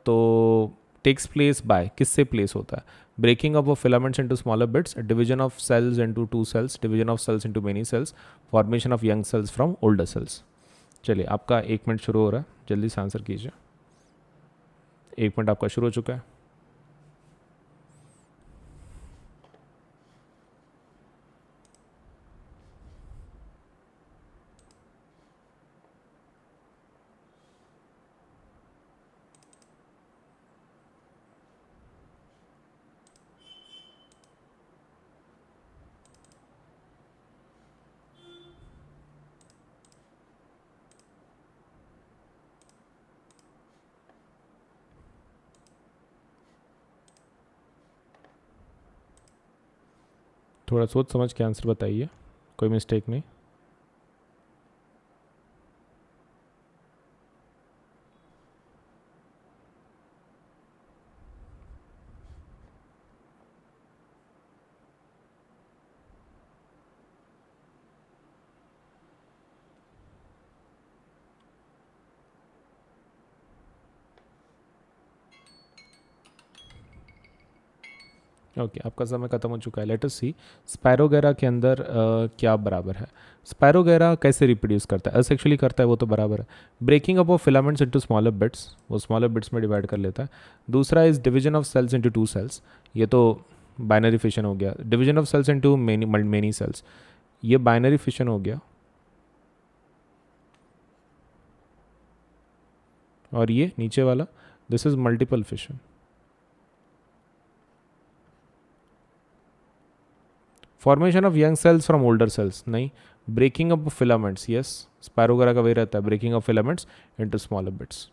Speaker 2: तो टेक्स प्लेस बाय, किससे प्लेस होता है? Breaking up of filaments into smaller bits, division of cells into two cells, division of cells into many cells, formation of young cells from older cells. चलिए, आपका 1 minute शुरू हो रहा है, जल्दी से आंसर कीजिए। 1 मिनट आपका शुरू हो चुका है। थोड़ा सोच समझ के आंसर बताइए, कोई मिस्टेक नहीं। ओके आपका समय खत्म हो चुका है। लेट अस सी स्पैरोगेरा के अंदर क्या बराबर है। स्पैरोगेरा कैसे रिप्रोड्यूस करता है, असेक्सुअली करता है, वो तो बराबर है। Breaking up of filaments into smaller bits, वो स्मॉलर बिट्स में डिवाइड कर लेता है। दूसरा is division of cells into two cells, ये तो बाइनरी फिशन हो गया। Division of cells into many cells, ये बाइनरी फिशन हो गया। और ये नीचे वाला this is multiple fission. Formation of young cells from older cells, नहीं। Breaking up of filaments, yes, Spirogyra का वही रहता है, breaking off filaments into smaller bits.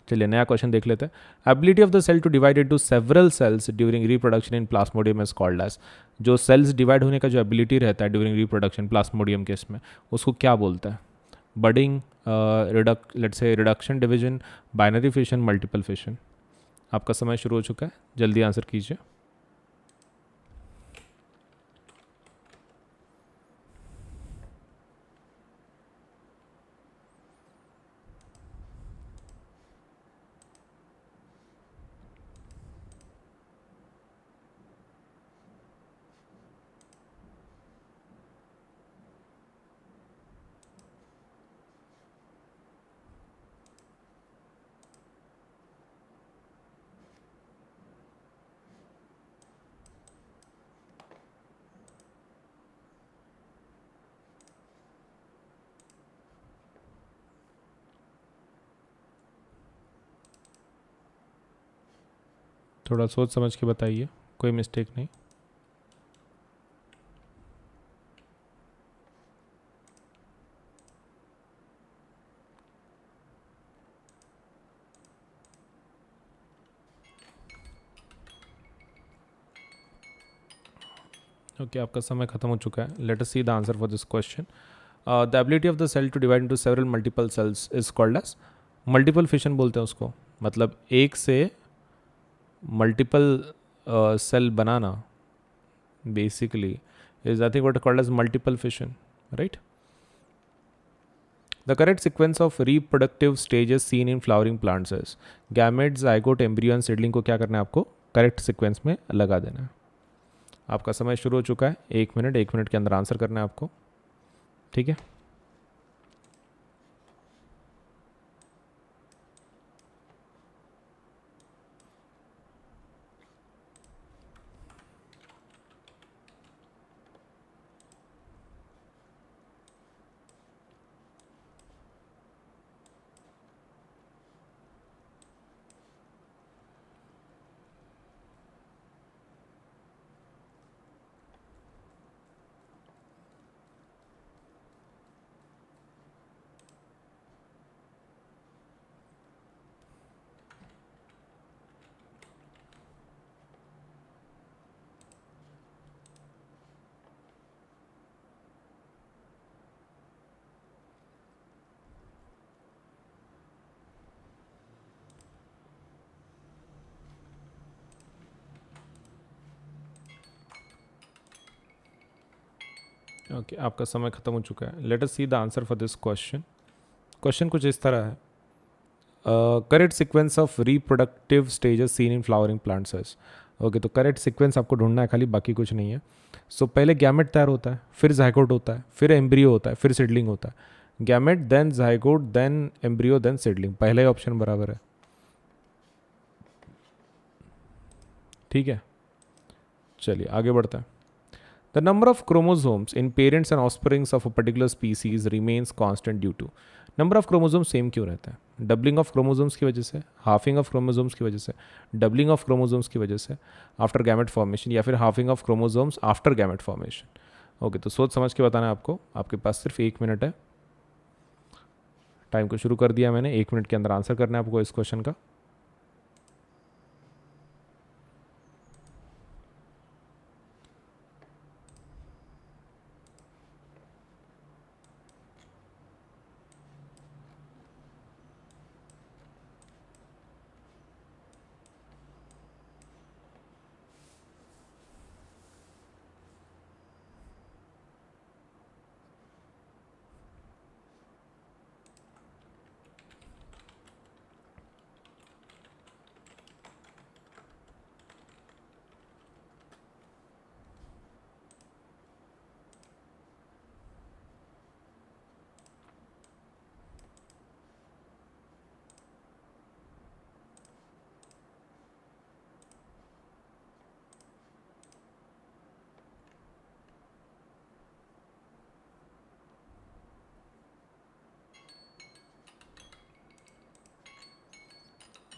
Speaker 2: चलिए नया क्वेश्चन देख लेते हैं। Ability of the cell to divide into several cells during reproduction in plasmodium is called as, जो सेल्स डिवाइड होने का जो एबिलिटी रहता है ड्यूरिंग रिप्रोडक्शन प्लास्मोडियम के इसमें, उसको क्या बोलते हैं? Budding, let's say reduction, division, binary fission, multiple fission. आपका समय शुरू हो चुका है, जल्दी आंसर कीजिए। थोड़ा सोच समझ के बताइए, कोई मिस्टेक नहीं। ओके आपका समय खत्म हो चुका है। Let us see the answer for this question. The ability of the cell to divide into several multiple cells is called as multiple fission बोलते हैं उसको। मतलब एक से मल्टीपल सेल बनाना basically is nothing but called as multiple fission, right? The correct sequence of reproductive stages seen in flowering plants is gamete, zygote, embryo and seedling को क्या करना है आपको करेक्ट सीक्वेंस में लगा देना है। आपका समय शुरू हो चुका है, 1 मिनट, 1 मिनट के अंदर आंसर करना है आपको, ठीक है? ओके आपका समय खत्म हो चुका है। Let us see the answer for this question. Question कुछ इस तरह है, correct sequence of reproductive stages seen in flowering plants है। ओके तो करेक्ट सीक्वेंस आपको ढूंढना है खाली, बाकी कुछ नहीं है। सो पहले गैमेट तैयार होता है, फिर जाइगोट होता है, फिर एम्ब्रियो होता है, फिर सीडलिंग होता है। Gamete then zygote then embryo then seedling, पहला ही ऑप्शन बराबर है, ठीक है? चलिए आगे बढ़ते हैं। The number of chromosomes in parents and offsprings of a particular species remains constant due to, number of chromosome same क्यों रहता है? डबलिंग ऑफ क्रोमोसोम्स की वजह से, हाफिंग ऑफ क्रोमोसोम्स की वजह से, डबलिंग ऑफ क्रोमोसोम्स की वजह से आफ्टर गैमेट फॉर्मेशन, या फिर halving of chromosomes after gamete formation. Okay तो सोच समझ के बताना है आपको, आपके पास सिर्फ 1 मिनट है। टाइम को शुरू कर दिया मैंने, 1 मिनट के अंदर आंसर करना है आपको इस क्वेश्चन का।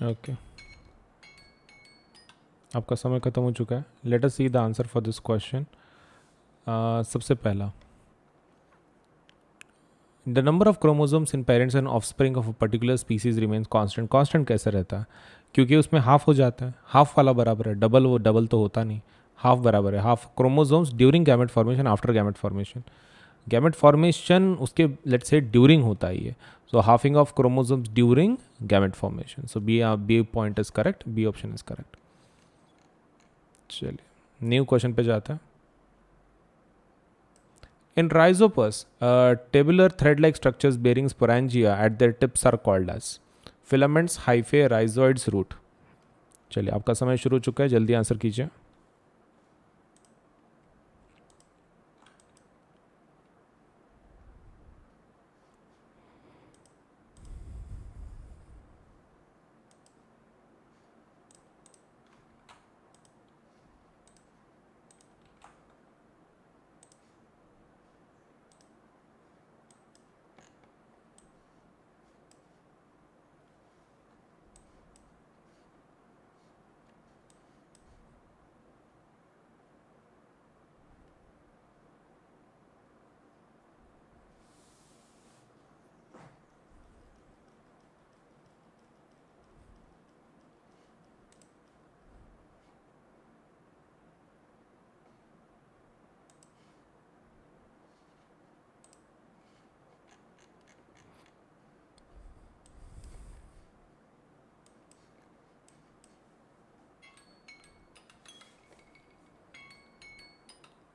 Speaker 2: ओके, आपका समय ख़त्म हो चुका है. Let us see the answer for this question. सबसे पहला, the number of chromosomes in parents and offspring of a particular species remains constant. Constant कैसे रहता है? क्योंकि उसमें हाफ हो जाता है. हाफ वाला बराबर है डबल, वो डबल तो होता नहीं. हाफ बराबर है half. Chromosomes during gamete formation, after gamete formation. Gamete formation उसके लेट्स से ड्यूरिंग होता ही है. So halving of chromosomes during gamete formation. So B point is correct, B option is correct. चलिए न्यू क्वेश्चन पे जाते हैं. In rhizopus, tabular thread-like structures bearing sporangia at their tips are called as filaments, hyphae, rhizoids, root. चलिए आपका समय शुरू हो चुका है, जल्दी आंसर कीजिए.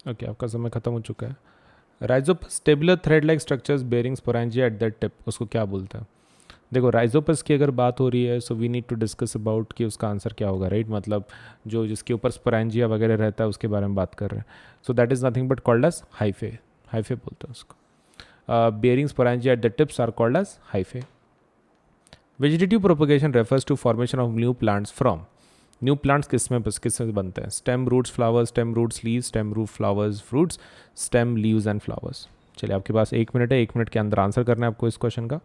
Speaker 2: ओके, आपका समय खत्म हो चुका है. Rhizopus tubular thread like structures bearing sporangia at that tip, उसको क्या बोलते हैं? देखो राइजोपस की अगर बात हो रही है so we need to discuss about कि उसका आंसर क्या होगा, राइट? मतलब जो जिसके ऊपर स्पोरेंजिया वगैरह रहता है उसके बारे में बात कर रहे हैं. So that is nothing but called as hyphae. Hyphae बोलते हैं उसको. Bearing sporangia at the tips are called as hyphae. Vegetative propagation refers to formation of new plants from. New plants किसमें बनते हैं? Stem, roots, flowers, stem, roots, leaves, stem, root, flowers, fruits, stem, leaves and flowers. चलिए आपके पास 1 minute है, 1 minute के अंदर answer करना है आपको इस क्वेश्चन का.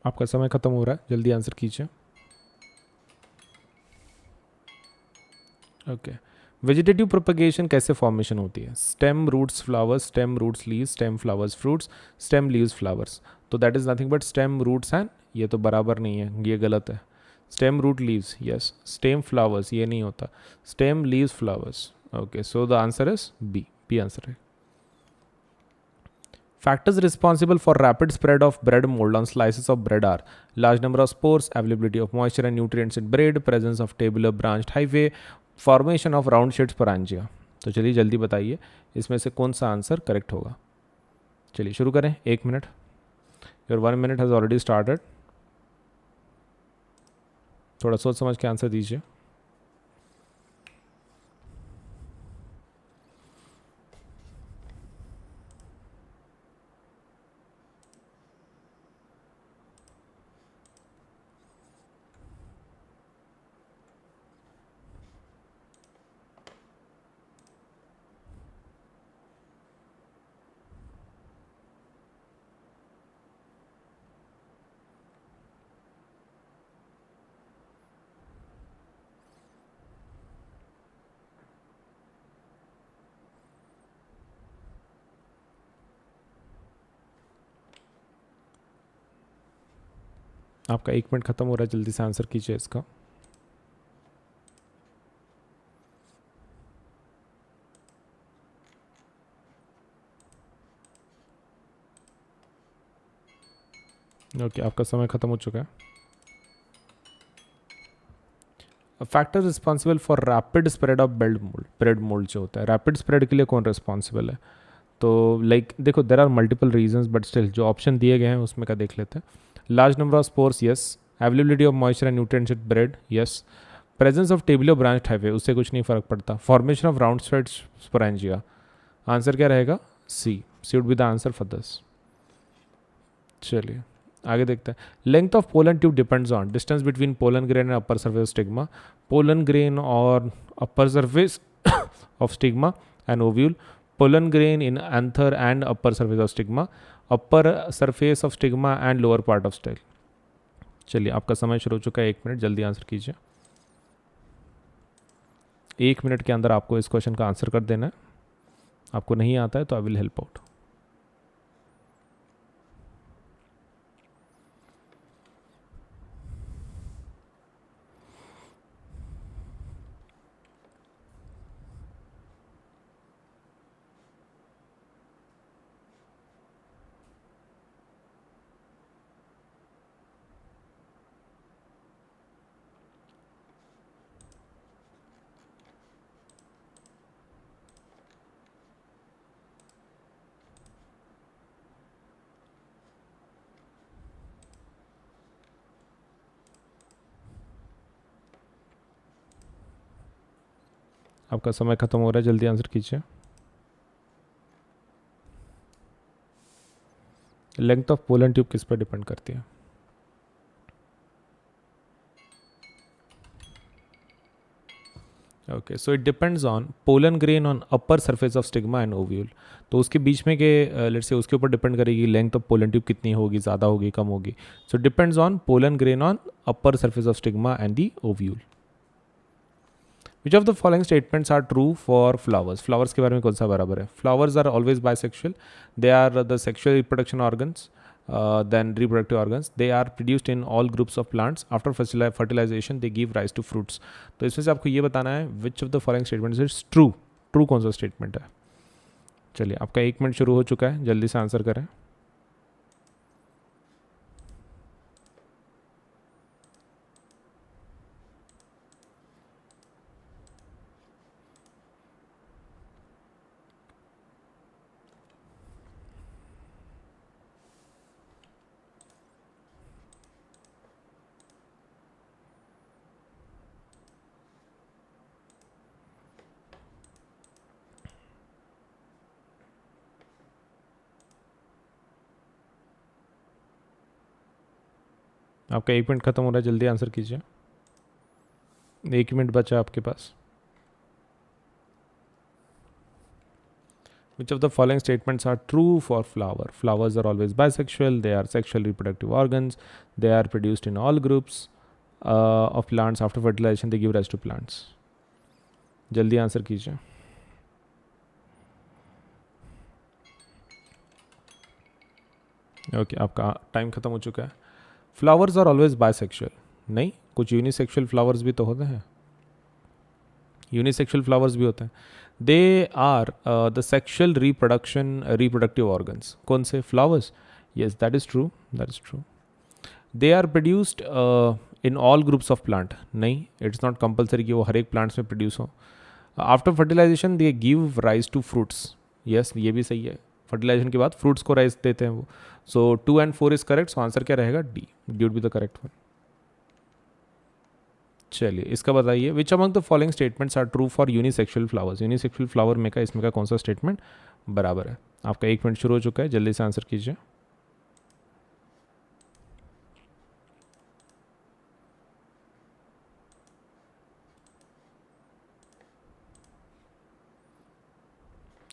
Speaker 2: आपका समय खत्म हो रहा है, जल्दी आंसर कीजिए. ओके, वेजिटेटिव प्रोपगेशन कैसे फॉर्मेशन होती है? Stem, roots, flowers, stem, roots, leaves, stem, flowers, fruits, stem, leaves, flowers. तो that is nothing but stem, roots and, ये तो बराबर नहीं है, ये गलत है. Stem, root, leaves, yes. Stem, flowers, ये नहीं होता. Stem, leaves, flowers. Okay, so the answer is B. B answer है. Factors responsible for rapid spread of bread mold on slices of bread are large number of spores, availability of moisture and nutrients in bread, presence of tabular branched hyphae, formation of round shades sporangia. तो चलिए जल्दी बताइए इसमें से कौन सा answer correct होगा. चलिए शुरू करें, 1 minute. Your 1 minute has already started. थोड़ा सोच समझ के आंसर दीजिए. आपका 1 मिनट खत्म हो रहा है, जल्दी से आंसर कीजिए इसका. ओके, आपका समय ख़त्म हो चुका है। Factor responsible for rapid spread of bread mould जो होता है, रैपिड स्प्रेड के लिए कौन रिस्पॉन्सिबल है? तो लाइक देखो, there are multiple reasons, but still जो ऑप्शन दिए गए हैं उसमें का देख लेते हैं। Large number of spores, yes. Availability of moisture and nutrients in bread, yes. Presence of टेबलो ब्रांच हाइवे, उससे कुछ नहीं फर्क पड़ता। Formation of round spread sporangia, answer क्या रहेगा? C would be the answer for this. चलिए आगे देखते हैं। Length of pollen tube depends on distance between pollen grain and upper surface stigma. Pollen grain और upper surface of stigma and ovule. Pollen grain in anther and upper surface of stigma. Upper surface of stigma and lower part of style. चलिए आपका समय शुरू हो चुका है, 1 minute, जल्दी answer कीजिए। 1 मिनट के अंदर आपको इस क्वेश्चन का आंसर कर देना है। आपको नहीं आता है तो आई विल हेल्प आउट। आपका समय खत्म हो रहा है, जल्दी आंसर कीजिए। लेंथ ऑफ पोलन ट्यूब किस पर डिपेंड करती है? Okay, so it depends on pollen grain on upper surface of stigma and ovule. तो उसके बीच में के लेट्स से उसके ऊपर डिपेंड करेगी लेंथ ऑफ पोलन ट्यूब कितनी होगी, ज़्यादा होगी, कम होगी। So depends on pollen grain on upper surface of stigma and the ovule. Which of the following statements are true for flowers? Flowers के बारे में कौन सा बराबर है? Flowers are always bisexual, they are the sexual reproduction organs, then reproductive organs, they are produced in all groups of plants, after fertilization they give rise to fruits। तो इसमें से आपको ये बताना है विच of the following statements is true. True कौन सा statement है? चलिए आपका 1 मिनट शुरू हो चुका है, जल्दी से आंसर करें। आपका 1 मिनट खत्म हो रहा है, जल्दी आंसर कीजिए। 1 मिनट बचा आपके पास। Which of the following statements are true for flower? Flowers are always bisexual, they are sexual reproductive organs, they are produced in all groups of plants, after fertilization they give rise to plants। जल्दी answer कीजिए। Okay, आपका time खत्म हो चुका है। Flowers are always bisexual, नहीं, कुछ unisexual flowers भी तो होते हैं। यूनिसेक्सुअल फ्लावर्स भी होते हैं। They are the sexual reproductive organs. कौन से? Flowers. Yes, that is true, that is true. They are produced in all groups of plant, नहीं, इट्स नॉट कंपल्सरी कि वो हर एक प्लांट्स में प्रोड्यूस हो। After fertilisation they give rise to fruits, yes, ये भी सही है। फर्टिलाइजेशन के बाद फ्रूट्स को राइज देते हैं वो। So 2 and 4 is correct, so answer क्या रहेगा? D, D would be the correct one. चलिए इसका बताइए, which among the following statements are true for unisexual flowers? Unisexual flower में का इसमें का कौन सा स्टेटमेंट बराबर है? आपका 1 मिनट शुरू हो चुका है, जल्दी से आंसर कीजिए।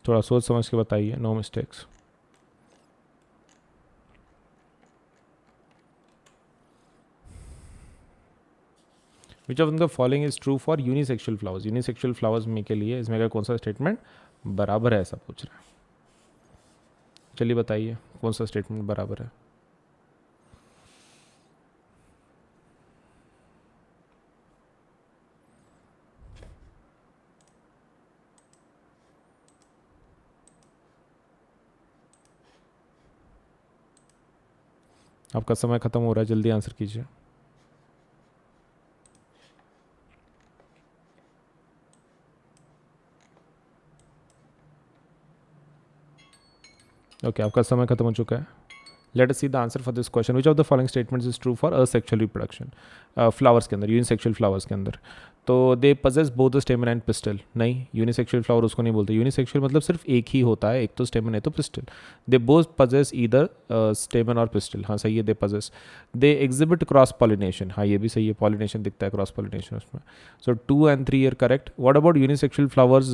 Speaker 2: थोड़ा सोच समझ के बताइए, no mistakes. Which of the following is true for unisexual flowers? Unisexual flowers में के लिए इसमें का कौन सा स्टेटमेंट बराबर है, ऐसा पूछ रहा है। चलिए बताइए कौन सा स्टेटमेंट बराबर है। आपका समय ख़त्म हो रहा है, जल्दी आंसर कीजिए। ओके, आपका समय खत्म हो चुका है। Let us see the answer for this question, which of the following statements is true for asexual reproduction. Flowers के अंदर, यूनिसेक्सुअल फ्लावर्स के अंदर, तो they possess both the स्टेमन and pistol. नहीं, यूनिसेक्सुअल फ्लावर उसको नहीं बोलते। यूनिसेक्सुअल मतलब सिर्फ एक ही होता है, एक तो स्टेमन है तो pistol. They both possess either स्टेमन और पिस्टल। हाँ सही है, they possess. They exhibit cross pollination. हाँ ये भी सही है, पॉलिनेशन दिखता है, क्रॉस पॉलिनेशन उसमें। So 2 and 3 are correct. What about unisexual flowers?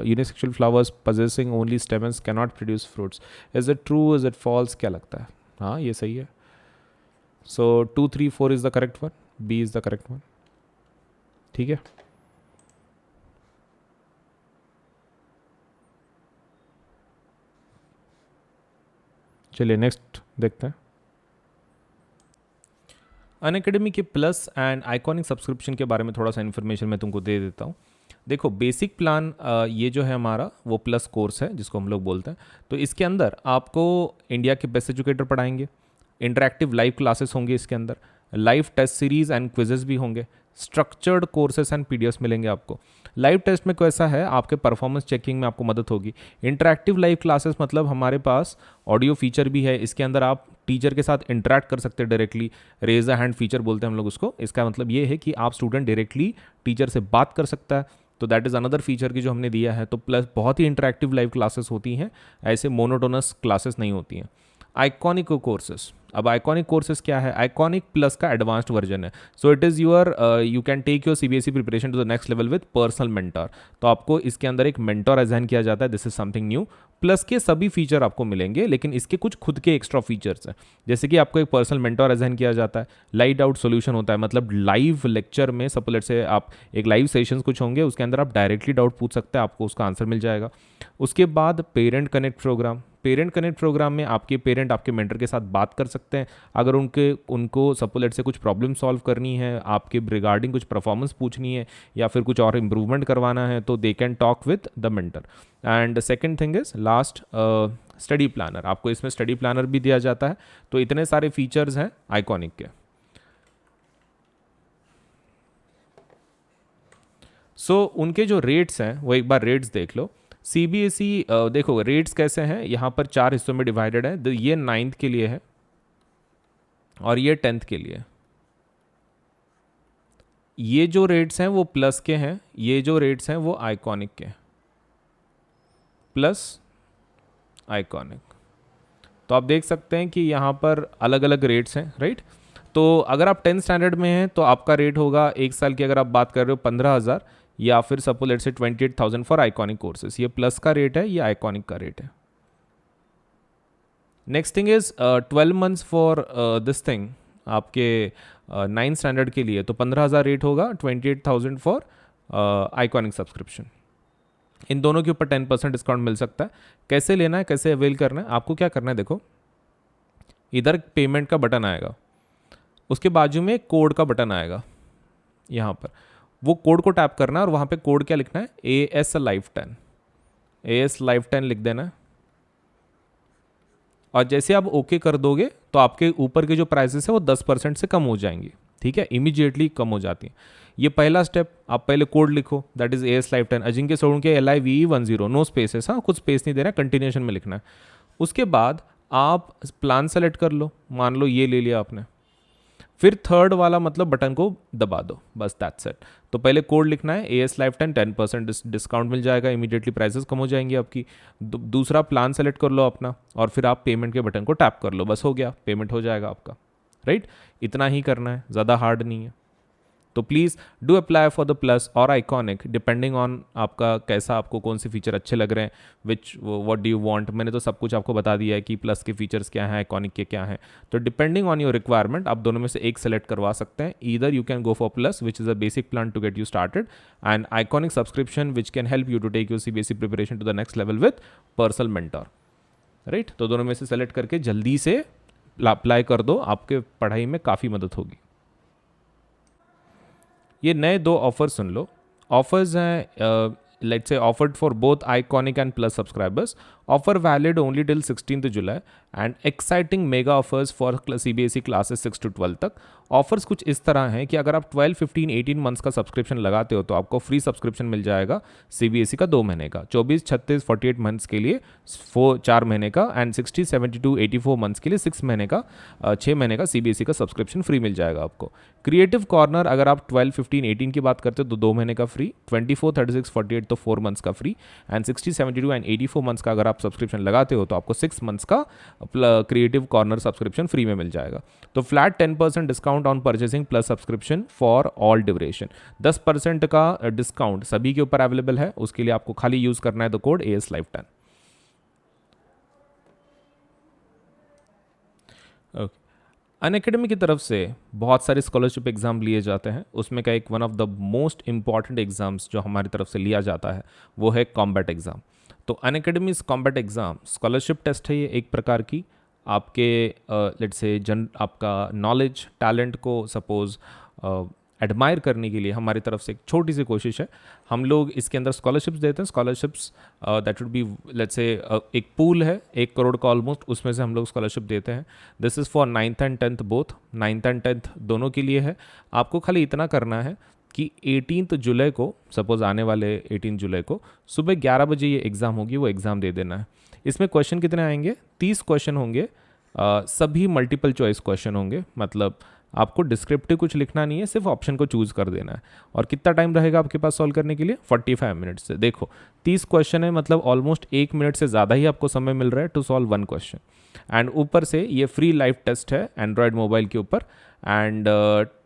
Speaker 2: Unisexual flowers possessing only stamens can not produce fruits. Is it true, is it false, क्या लगता है? हाँ ये सही है। So 2, 3, 4 is the correct one, B is the correct one. ठीक है, चलिए नेक्स्ट देखते हैं। अनअकैडमी के प्लस एंड आइकॉनिक सब्सक्रिप्शन के बारे में थोड़ा सा इन्फॉर्मेशन मैं तुमको दे देता हूँ। देखो बेसिक प्लान ये जो है हमारा वो प्लस कोर्स है जिसको हम लोग बोलते हैं। तो इसके अंदर आपको इंडिया के बेस्ट एजुकेटर पढ़ाएंगे, इंटरैक्टिव लाइव क्लासेस होंगे इसके अंदर, live test series and quizzes भी होंगे, स्ट्रक्चर्ड कोर्सेस एंड पीडीएफ्स मिलेंगे आपको। लाइव टेस्ट में कैसा है, आपके परफॉर्मेंस चेकिंग में आपको मदद होगी। इंटरैक्टिव लाइव क्लासेस मतलब हमारे पास ऑडियो फीचर भी है, इसके अंदर आप टीचर के साथ इंटरैक्ट कर सकते हैं directly. Raise a hand feature बोलते हैं हम लोग उसको। इसका मतलब ये है कि आप स्टूडेंट डायरेक्टली टीचर से बात कर सकता है, तो दैट इज़ अनदर फीचर की जो हमने दिया है। तो प्लस बहुत ही इंटरैक्टिव लाइव क्लासेस होती हैं, ऐसे मोनोटोनस क्लासेस नहीं होती हैं। आइकॉनिक कोर्सेस, अब आइकॉनिक कोर्सेज क्या है? आइकॉनिक प्लस का एडवांस्ड वर्जन है। So it is your, you can take your CBSE preparation to the next level with personal mentor. तो आपको इसके अंदर एक मेंटर असाइन किया जाता है, this is something new. Plus के सभी फीचर आपको मिलेंगे, लेकिन इसके कुछ खुद के एक्स्ट्रा फीचर्स हैं, जैसे कि आपको एक पर्सनल मेंटर असाइन किया जाता है, लाइट आउट सोल्यूशन होता है, मतलब लाइव लेक्चर में सपोज से आप एक लाइव सेशंस कुछ होंगे, उसके अंदर आप डायरेक्टली डाउट पूछ सकते हैं, आपको उसका आंसर मिल जाएगा। उसके बाद parent connect programme. Parent connect programme में आपके पेरेंट आपके मेंटर के साथ बात कर सकते हैं, अगर उनको सपोलेट से कुछ प्रॉब्लम सॉल्व करनी है, आपके रिगार्डिंग कुछ परफॉर्मेंस पूछनी है या फिर कुछ और इम्प्रूवमेंट करवाना है, तो they can talk with the mentor. And second thing is last, study planner. आपको इसमें स्टडी प्लानर भी दिया जाता है। तो इतने सारे फीचर्स हैं आइकॉनिक के। उनके जो रेट्स हैं वो एक बार रेट्स देख लो। सीबीएसई देखो रेट्स कैसे हैं, यहाँ पर 4 हिस्सों में डिवाइडेड है। ये 9th के लिए है और ये 10th के लिए। ये जो रेट्स हैं वो प्लस के हैं, ये जो रेट्स हैं वो आइकॉनिक के। प्लस आइकॉनिक, तो आप देख सकते हैं कि यहाँ पर अलग अलग रेट्स हैं, राइट। तो अगर आप 10th स्टैंडर्ड में हैं तो आपका रेट होगा एक साल की, अगर आप बात कर रहे हो 15,000, या फिर suppose let's say 28,000 for iconic courses. ये प्लस का रेट है, ये आइकॉनिक का रेट है। Next thing is 12 months for this thing, आपके 9th स्टैंडर्ड के लिए तो 15,000 रेट होगा, 28,000 फॉर आइकॉनिक सब्सक्रिप्शन। इन दोनों के ऊपर 10% डिस्काउंट मिल सकता है। कैसे लेना है, कैसे अवेल करना है, आपको क्या करना है, देखो इधर पेमेंट का बटन आएगा, उसके बाजू में कोड का बटन आएगा, यहाँ पर वो कोड को टैप करना है और वहाँ पे कोड क्या लिखना है, AS Live 10, AS Live 10 लिख देना है। और जैसे आप ओके कर दोगे तो आपके ऊपर के जो प्राइसेस है वो 10% से कम हो जाएंगी, ठीक है, इमीडिएटली कम हो जाती है। ये पहला स्टेप, आप पहले कोड लिखो, that is AS Live 10 Ajinkya Solanki LIVE10, no spaces, हाँ कुछ स्पेस नहीं देना, कंटिन्यूएशन में लिखना है। उसके बाद आप प्लान सेलेक्ट कर लो, मान लो ये ले लिया आपने, फिर थर्ड वाला मतलब बटन को दबा दो, बस दैट्स इट। तो पहले कोड लिखना है AS Live 10, 10% डिस्काउंट मिल जाएगा, इमीडिएटली प्राइसेस कम हो जाएंगी आपकी। दूसरा प्लान सेलेक्ट कर लो अपना और फिर आप पेमेंट के बटन को टैप कर लो, बस हो गया, पेमेंट हो जाएगा आपका, राइट। इतना ही करना है, ज़्यादा हार्ड नहीं है। तो please do apply for the plus और आइकॉनिक, डिपेंडिंग ऑन आपका कैसा, आपको कौन से फीचर अच्छे लग रहे हैं, विच व्हाट डू यू वांट। मैंने तो सब कुछ आपको बता दिया है कि प्लस के फीचर्स क्या हैं, आइकॉनिक के क्या हैं। तो डिपेंडिंग ऑन योर रिक्वायरमेंट आप दोनों में से एक सेलेक्ट करवा सकते हैं। Either you can go for plus which is a basic plan to get you started, and iconic subscription which can help you to take your CBSE preparation to the next level with personal mentor, right. तो दोनों में से select करके जल्दी से apply कर दो, आपके पढ़ाई में काफ़ी मदद होगी। ये नए 2 ऑफर सुन लो। ऑफर्स हैं, let's say offered for both iconic and plus subscribers. Offer valid only till 16th July and exciting mega offers for CBSE classes 6 to 12 तक। ऑफर्स कुछ इस तरह हैं कि अगर आप 12, 15, 18 मंथ्स का सब्सक्रिप्शन लगाते हो तो आपको फ्री सब्सक्रिप्शन मिल जाएगा CBSE का 2 महीने का, 24, 36, 48 मंथ्स के लिए 4 महीने का, एंड 60, 72, 84 मंथ्स के लिए 6 महीने का 6 महीने का CBSE का सब्सक्रिप्शन फ्री मिल जाएगा आपको। क्रिएटिव कॉर्नर अगर आप 12, 15, 18 की बात करते हो तो 2 महीने का फ्री, 24, 36, 48 तो 4 मंथ्स का फ्री, एंड 60, 72 एंड 84 मंथ्स का अगर आप सब्सक्रिप्शन लगाते हो तो आपको 6 मंथ्स का क्रिएटिव कॉर्नर सब्सक्रिप्शन फ्री में मिल जाएगा। तो flat 10% discount on purchasing plus subscription for all duration, 10% का डिस्काउंट सभी के ऊपर अवेलेबल है। उसके लिए आपको खाली यूज करना है the code ASLife10। Okay, Unacademy की तरफ से बहुत सारे स्कॉलरशिप एग्जाम लिए जाते हैं। उसमें का एक one of the most important exams जो हमारी तरफ से लिया जाता है वो है कॉम्बैट एग्जाम। तो Unacademy combat exam scholarship test है, ये एक प्रकार की आपके लेट्स से आपका नॉलेज टैलेंट को सपोज एडमायर करने के लिए हमारी तरफ से एक छोटी सी कोशिश है। हम लोग इसके अंदर स्कॉलरशिप्स देते हैं। Scholarships that would be let's say एक पूल है 1 करोड़ का ऑलमोस्ट, उसमें से हम लोग स्कॉलरशिप देते हैं। This is for 9th and 10th both, 9th and 10th दोनों के लिए है। आपको खाली इतना करना है कि 18 जुलाई को, सपोज आने वाले 18 जुलाई को सुबह 11 बजे ये एग्ज़ाम होगी, वो एग्ज़ाम दे देना है। इसमें क्वेश्चन कितने आएंगे? 30 क्वेश्चन होंगे, सभी मल्टीपल चॉइस क्वेश्चन होंगे। मतलब आपको डिस्क्रिप्टिव कुछ लिखना नहीं है, सिर्फ ऑप्शन को चूज कर देना है। और कितना टाइम रहेगा आपके पास सॉल्व करने के लिए? 45 मिनट्स से। देखो 30 क्वेश्चन है, मतलब ऑलमोस्ट 1 मिनट से ज़्यादा ही आपको समय मिल रहा है टू सॉल्व 1 क्वेश्चन। एंड ऊपर से ये फ्री लाइव टेस्ट है एंड्रॉयड मोबाइल के ऊपर, and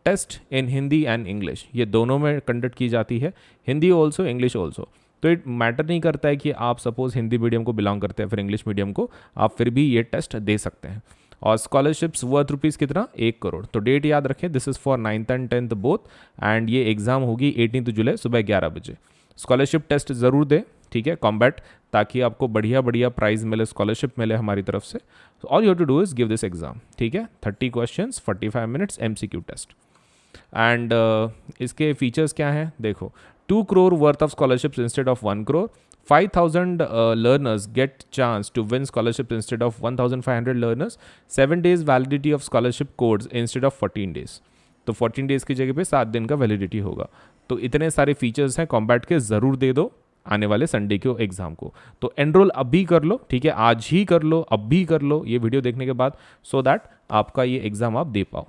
Speaker 2: test in Hindi and English, ये दोनों में कंडक्ट की जाती है, हिंदी ऑल्सो इंग्लिश ऑल्सो। तो इट मैटर नहीं करता है कि आप सपोज हिंदी मीडियम को बिलोंग करते हैं फिर इंग्लिश मीडियम को, आप फिर भी ये टेस्ट दे सकते हैं। और स्कॉलरशिप्स वर्थ रुपीज़ कितना? 1 करोड़। तो डेट याद रखें, this is for 9th and 10th both, and ये एग्ज़ाम होगी 18 जुलाई सुबह 11 बजे। स्कॉलरशिप टेस्ट ज़रूर दें, ठीक है, कॉम्बैट, ताकि आपको बढ़िया बढ़िया प्राइज़ मिले, स्कॉलरशिप मिले हमारी तरफ से। All you have to do is give this exam, ठीक है। 30 questions, 45 minutes, MCQ test. And इसके फीचर्स क्या हैं देखो, 2 crore worth of scholarships instead of 1 crore, 5,000 learners get chance to win scholarships instead of 1,500 learners, 7 days validity of scholarship codes instead of 14 days। तो 14 days की जगह पे 7 दिन का वैलिडिटी होगा। तो इतने सारे फीचर्स हैं कॉम्बैट के, ज़रूर दे दो आने वाले संडे के एग्जाम को। तो एनरोल अभी कर लो, ठीक है, आज ही कर लो, अभी कर लो ये वीडियो देखने के बाद, सो दैट आपका ये एग्ज़ाम आप दे पाओ।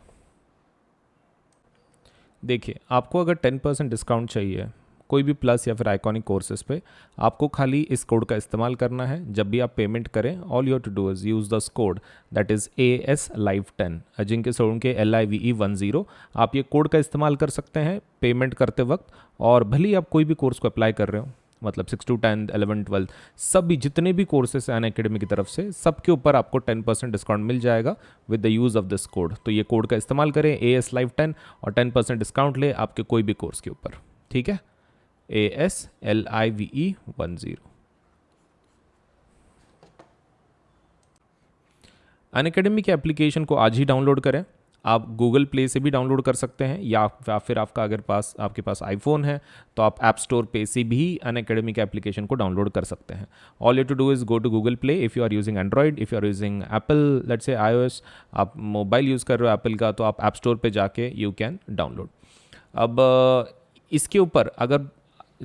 Speaker 2: देखिए, आपको अगर 10% डिस्काउंट चाहिए कोई भी प्लस या फिर आइकॉनिक कोर्सेज पे, आपको खाली इस कोड का इस्तेमाल करना है। जब भी आप पेमेंट करें, all you have to do is use this code that is ASLife10, Ajinkya Solanke LIVE10। आप ये कोड का इस्तेमाल कर सकते हैं पेमेंट करते वक्त, और भले ही आप कोई भी कोर्स को अप्लाई कर रहे हो, मतलब 6 to 10, 11, 12 सभी जितने भी कोर्सेस हैं अनअकैडमी की तरफ से, सबके ऊपर आपको 10% डिस्काउंट मिल जाएगा with the use of this code. तो ये कोड का इस्तेमाल करें ASLife10 और 10% डिस्काउंट ले आपके कोई भी कोर्स के ऊपर, ठीक है। ASLIVE10। अनअकैडमी के एप्लीकेशन को आज ही डाउनलोड करें। आप गूगल प्ले से भी डाउनलोड कर सकते हैं, या फिर आपके पास आईफोन है तो आप ऐप स्टोर पे से भी अनअकैडमी के एप्लीकेशन को डाउनलोड कर सकते हैं। All you to do is go to Google Play if you are using Android, if you are using Apple let's say iOS, आप मोबाइल यूज़ कर रहे हो एप्पल का, तो आप ऐप स्टोर पे जाके यू कैन डाउनलोड। अब इसके ऊपर अगर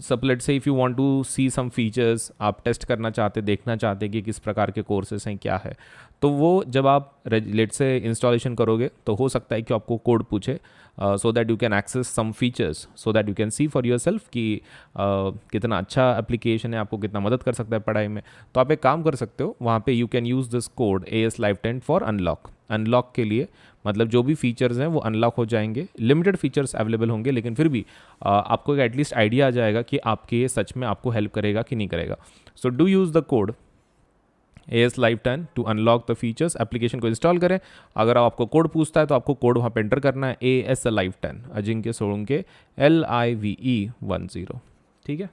Speaker 2: सब let's say if you want to see some features, आप टेस्ट करना चाहते, देखना चाहते कि किस प्रकार के कोर्सेस हैं, क्या है, तो वो जब आप लेट्स से इंस्टॉलेशन करोगे तो हो सकता है कि आपको कोड पूछे, so that you can access some features, so that you can see for yourself कि कितना अच्छा एप्लीकेशन है, आपको कितना मदद कर सकता है पढ़ाई में। तो आप एक काम कर सकते हो, वहाँ पे you can use this code ASLife10 for unlock के लिए, मतलब जो भी फीचर्स हैं वो अनलॉक हो जाएंगे। लिमिटेड फीचर्स अवेलेबल होंगे, लेकिन फिर भी आपको एटलीस्ट आइडिया आ जाएगा कि आपके ये सच में आपको हेल्प करेगा कि नहीं करेगा। So do use the code ASLife10 to unlock the features. Application को इंस्टॉल करें, अगर आपको कोड पूछता है तो आपको कोड वहाँ पे एंटर करना है ASLife10, अजिंक्य सोलंके LIVE10, ठीक है।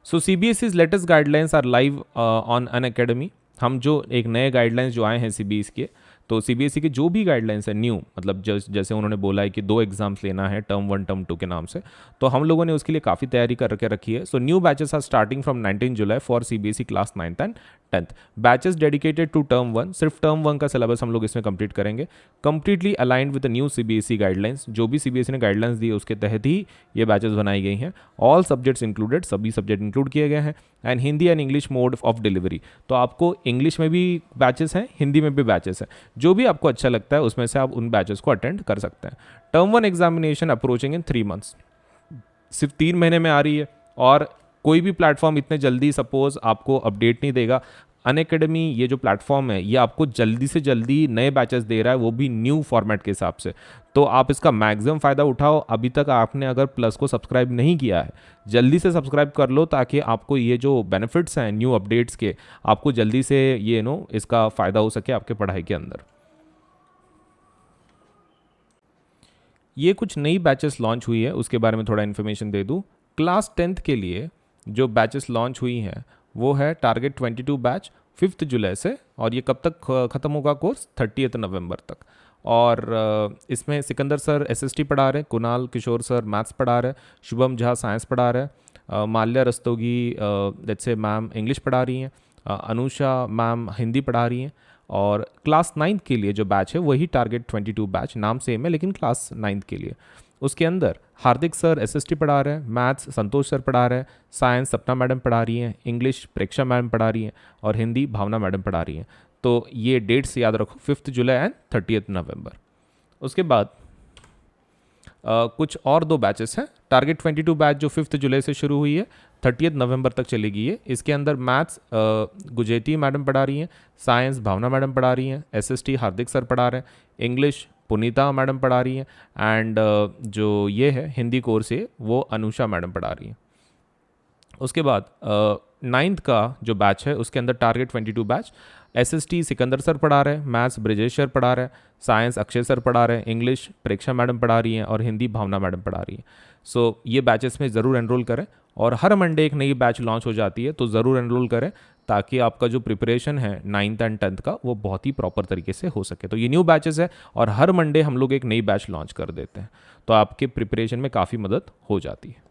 Speaker 2: So CBSE's latest guidelines are live on Unacademy. हम जो एक नए गाइडलाइंस जो आए हैं CBSE के,
Speaker 1: तो सीबीएसई की जो भी गाइडलाइंस है न्यू, मतलब जैसे उन्होंने बोला है कि 2 एग्जाम्स लेना है टर्म 1 टर्म 2 के नाम से, तो हम लोगों ने उसके लिए काफ़ी तैयारी करके रखी है. So new batches are starting from 19 July for CBSE class 9th and 10th. Batches dedicated to term 1, सिर्फ टर्म 1 का सिलेबस हम लोग इसमें कंप्लीट करेंगे, completely aligned with the new CBSE guidelines. जो भी सीबीएसई ने गाइडलाइंस दी है उसके तहत ही ये बैचेस बनाई गई हैं. ऑल सब्जेक्ट्स इंक्लूडेड, सभी सब्जेक्ट इंक्लूड किए गए हैं. And Hindi and English mode of delivery, तो आपको इंग्लिश में भी बैचेस हैं, हिंदी में भी बैचेस हैं. जो भी आपको अच्छा लगता है उसमें से आप उन बैचेस को अटेंड कर सकते हैं. टर्म 1 एग्जामिनेशन अप्रोचिंग इन 3 months, सिर्फ 3 महीने में आ रही है. और कोई भी प्लेटफॉर्म इतने जल्दी सपोज आपको अपडेट नहीं देगा. अनअकैडमी ये जो प्लेटफॉर्म है ये आपको जल्दी से जल्दी नए बैचेस दे रहा है, वो भी न्यू फॉर्मेट के हिसाब से. तो आप इसका मैक्सिमम फ़ायदा उठाओ. अभी तक आपने अगर प्लस को सब्सक्राइब नहीं किया है, जल्दी से सब्सक्राइब कर लो ताकि आपको ये जो बेनिफिट्स हैं न्यू अपडेट्स के, आपको जल्दी से ये इसका फ़ायदा हो सके आपके पढ़ाई के अंदर. ये कुछ नई बैचेस लॉन्च हुई है, उसके बारे में थोड़ा इन्फॉर्मेशन दे दूँ. क्लास 10th के लिए जो बैचेस लॉन्च हुई हैं वो है टारगेट 22 बैच 5th जुलाई से, और ये कब तक ख़त्म होगा कोर्स? 30th नवंबर तक. और इसमें सिकंदर सर एसएसटी पढ़ा रहे हैं, कुणाल किशोर सर मैथ्स पढ़ा रहे हैं, शुभम झा साइंस पढ़ा रहे हैं, Mallya Rastogi let's say ma'am English पढ़ा रही हैं, अनुषा मैम हिंदी पढ़ा रही हैं. और क्लास 9th के लिए जो बैच है वही टारगेट 22 बैच, नाम सेम है लेकिन क्लास 9th के लिए. उसके अंदर हार्दिक सर एसएसटी पढ़ा रहे हैं, मैथ्स संतोष सर पढ़ा रहे हैं, साइंस सपना मैडम पढ़ा रही हैं, इंग्लिश प्रेक्षा मैडम पढ़ा रही हैं, और हिंदी भावना मैडम पढ़ा रही हैं. तो ये डेट्स याद रखो, 5th जुलाई एंड 30th नवंबर. उसके बाद कुछ और 2 बैचेस हैं. टारगेट 22 बैच जो 5th जुलाई से शुरू हुई है 30th नवंबर तक चलेगी ये. इसके अंदर मैथ्स गुजेती मैडम पढ़ा रही हैं, साइंस भावना मैडम पढ़ा रही हैं, एसएसटी हार्दिक सर पढ़ा रहे हैं, इंग्लिश पुनीता मैडम पढ़ा रही हैं, एंड जो ये है हिंदी कोर्स है वो अनुषा मैडम पढ़ा रही हैं. उसके बाद 9th का जो बैच है उसके अंदर target 22 batch SST Sikandar sir पढ़ा रहे हैं, मैथ्स ब्रिजेश सर पढ़ा रहे हैं, साइंस अक्षय सर पढ़ा रहे हैं, इंग्लिश प्रेक्षा मैडम पढ़ा रही हैं, और हिंदी भावना मैडम पढ़ा रही हैं. सो ये बैचेस में ज़रूर एनरोल करें. और हर मंडे एक नई बैच लॉन्च हो जाती है, तो ज़रूर एनरोल करें ताकि आपका जो प्रिपरेशन है 9th एंड 10th का वो बहुत ही प्रॉपर तरीके से हो सके. तो ये न्यू बैचेस है और हर मंडे हम लोग एक नई बैच लॉन्च कर देते हैं, तो आपके प्रिपरेशन में काफ़ी मदद हो जाती है.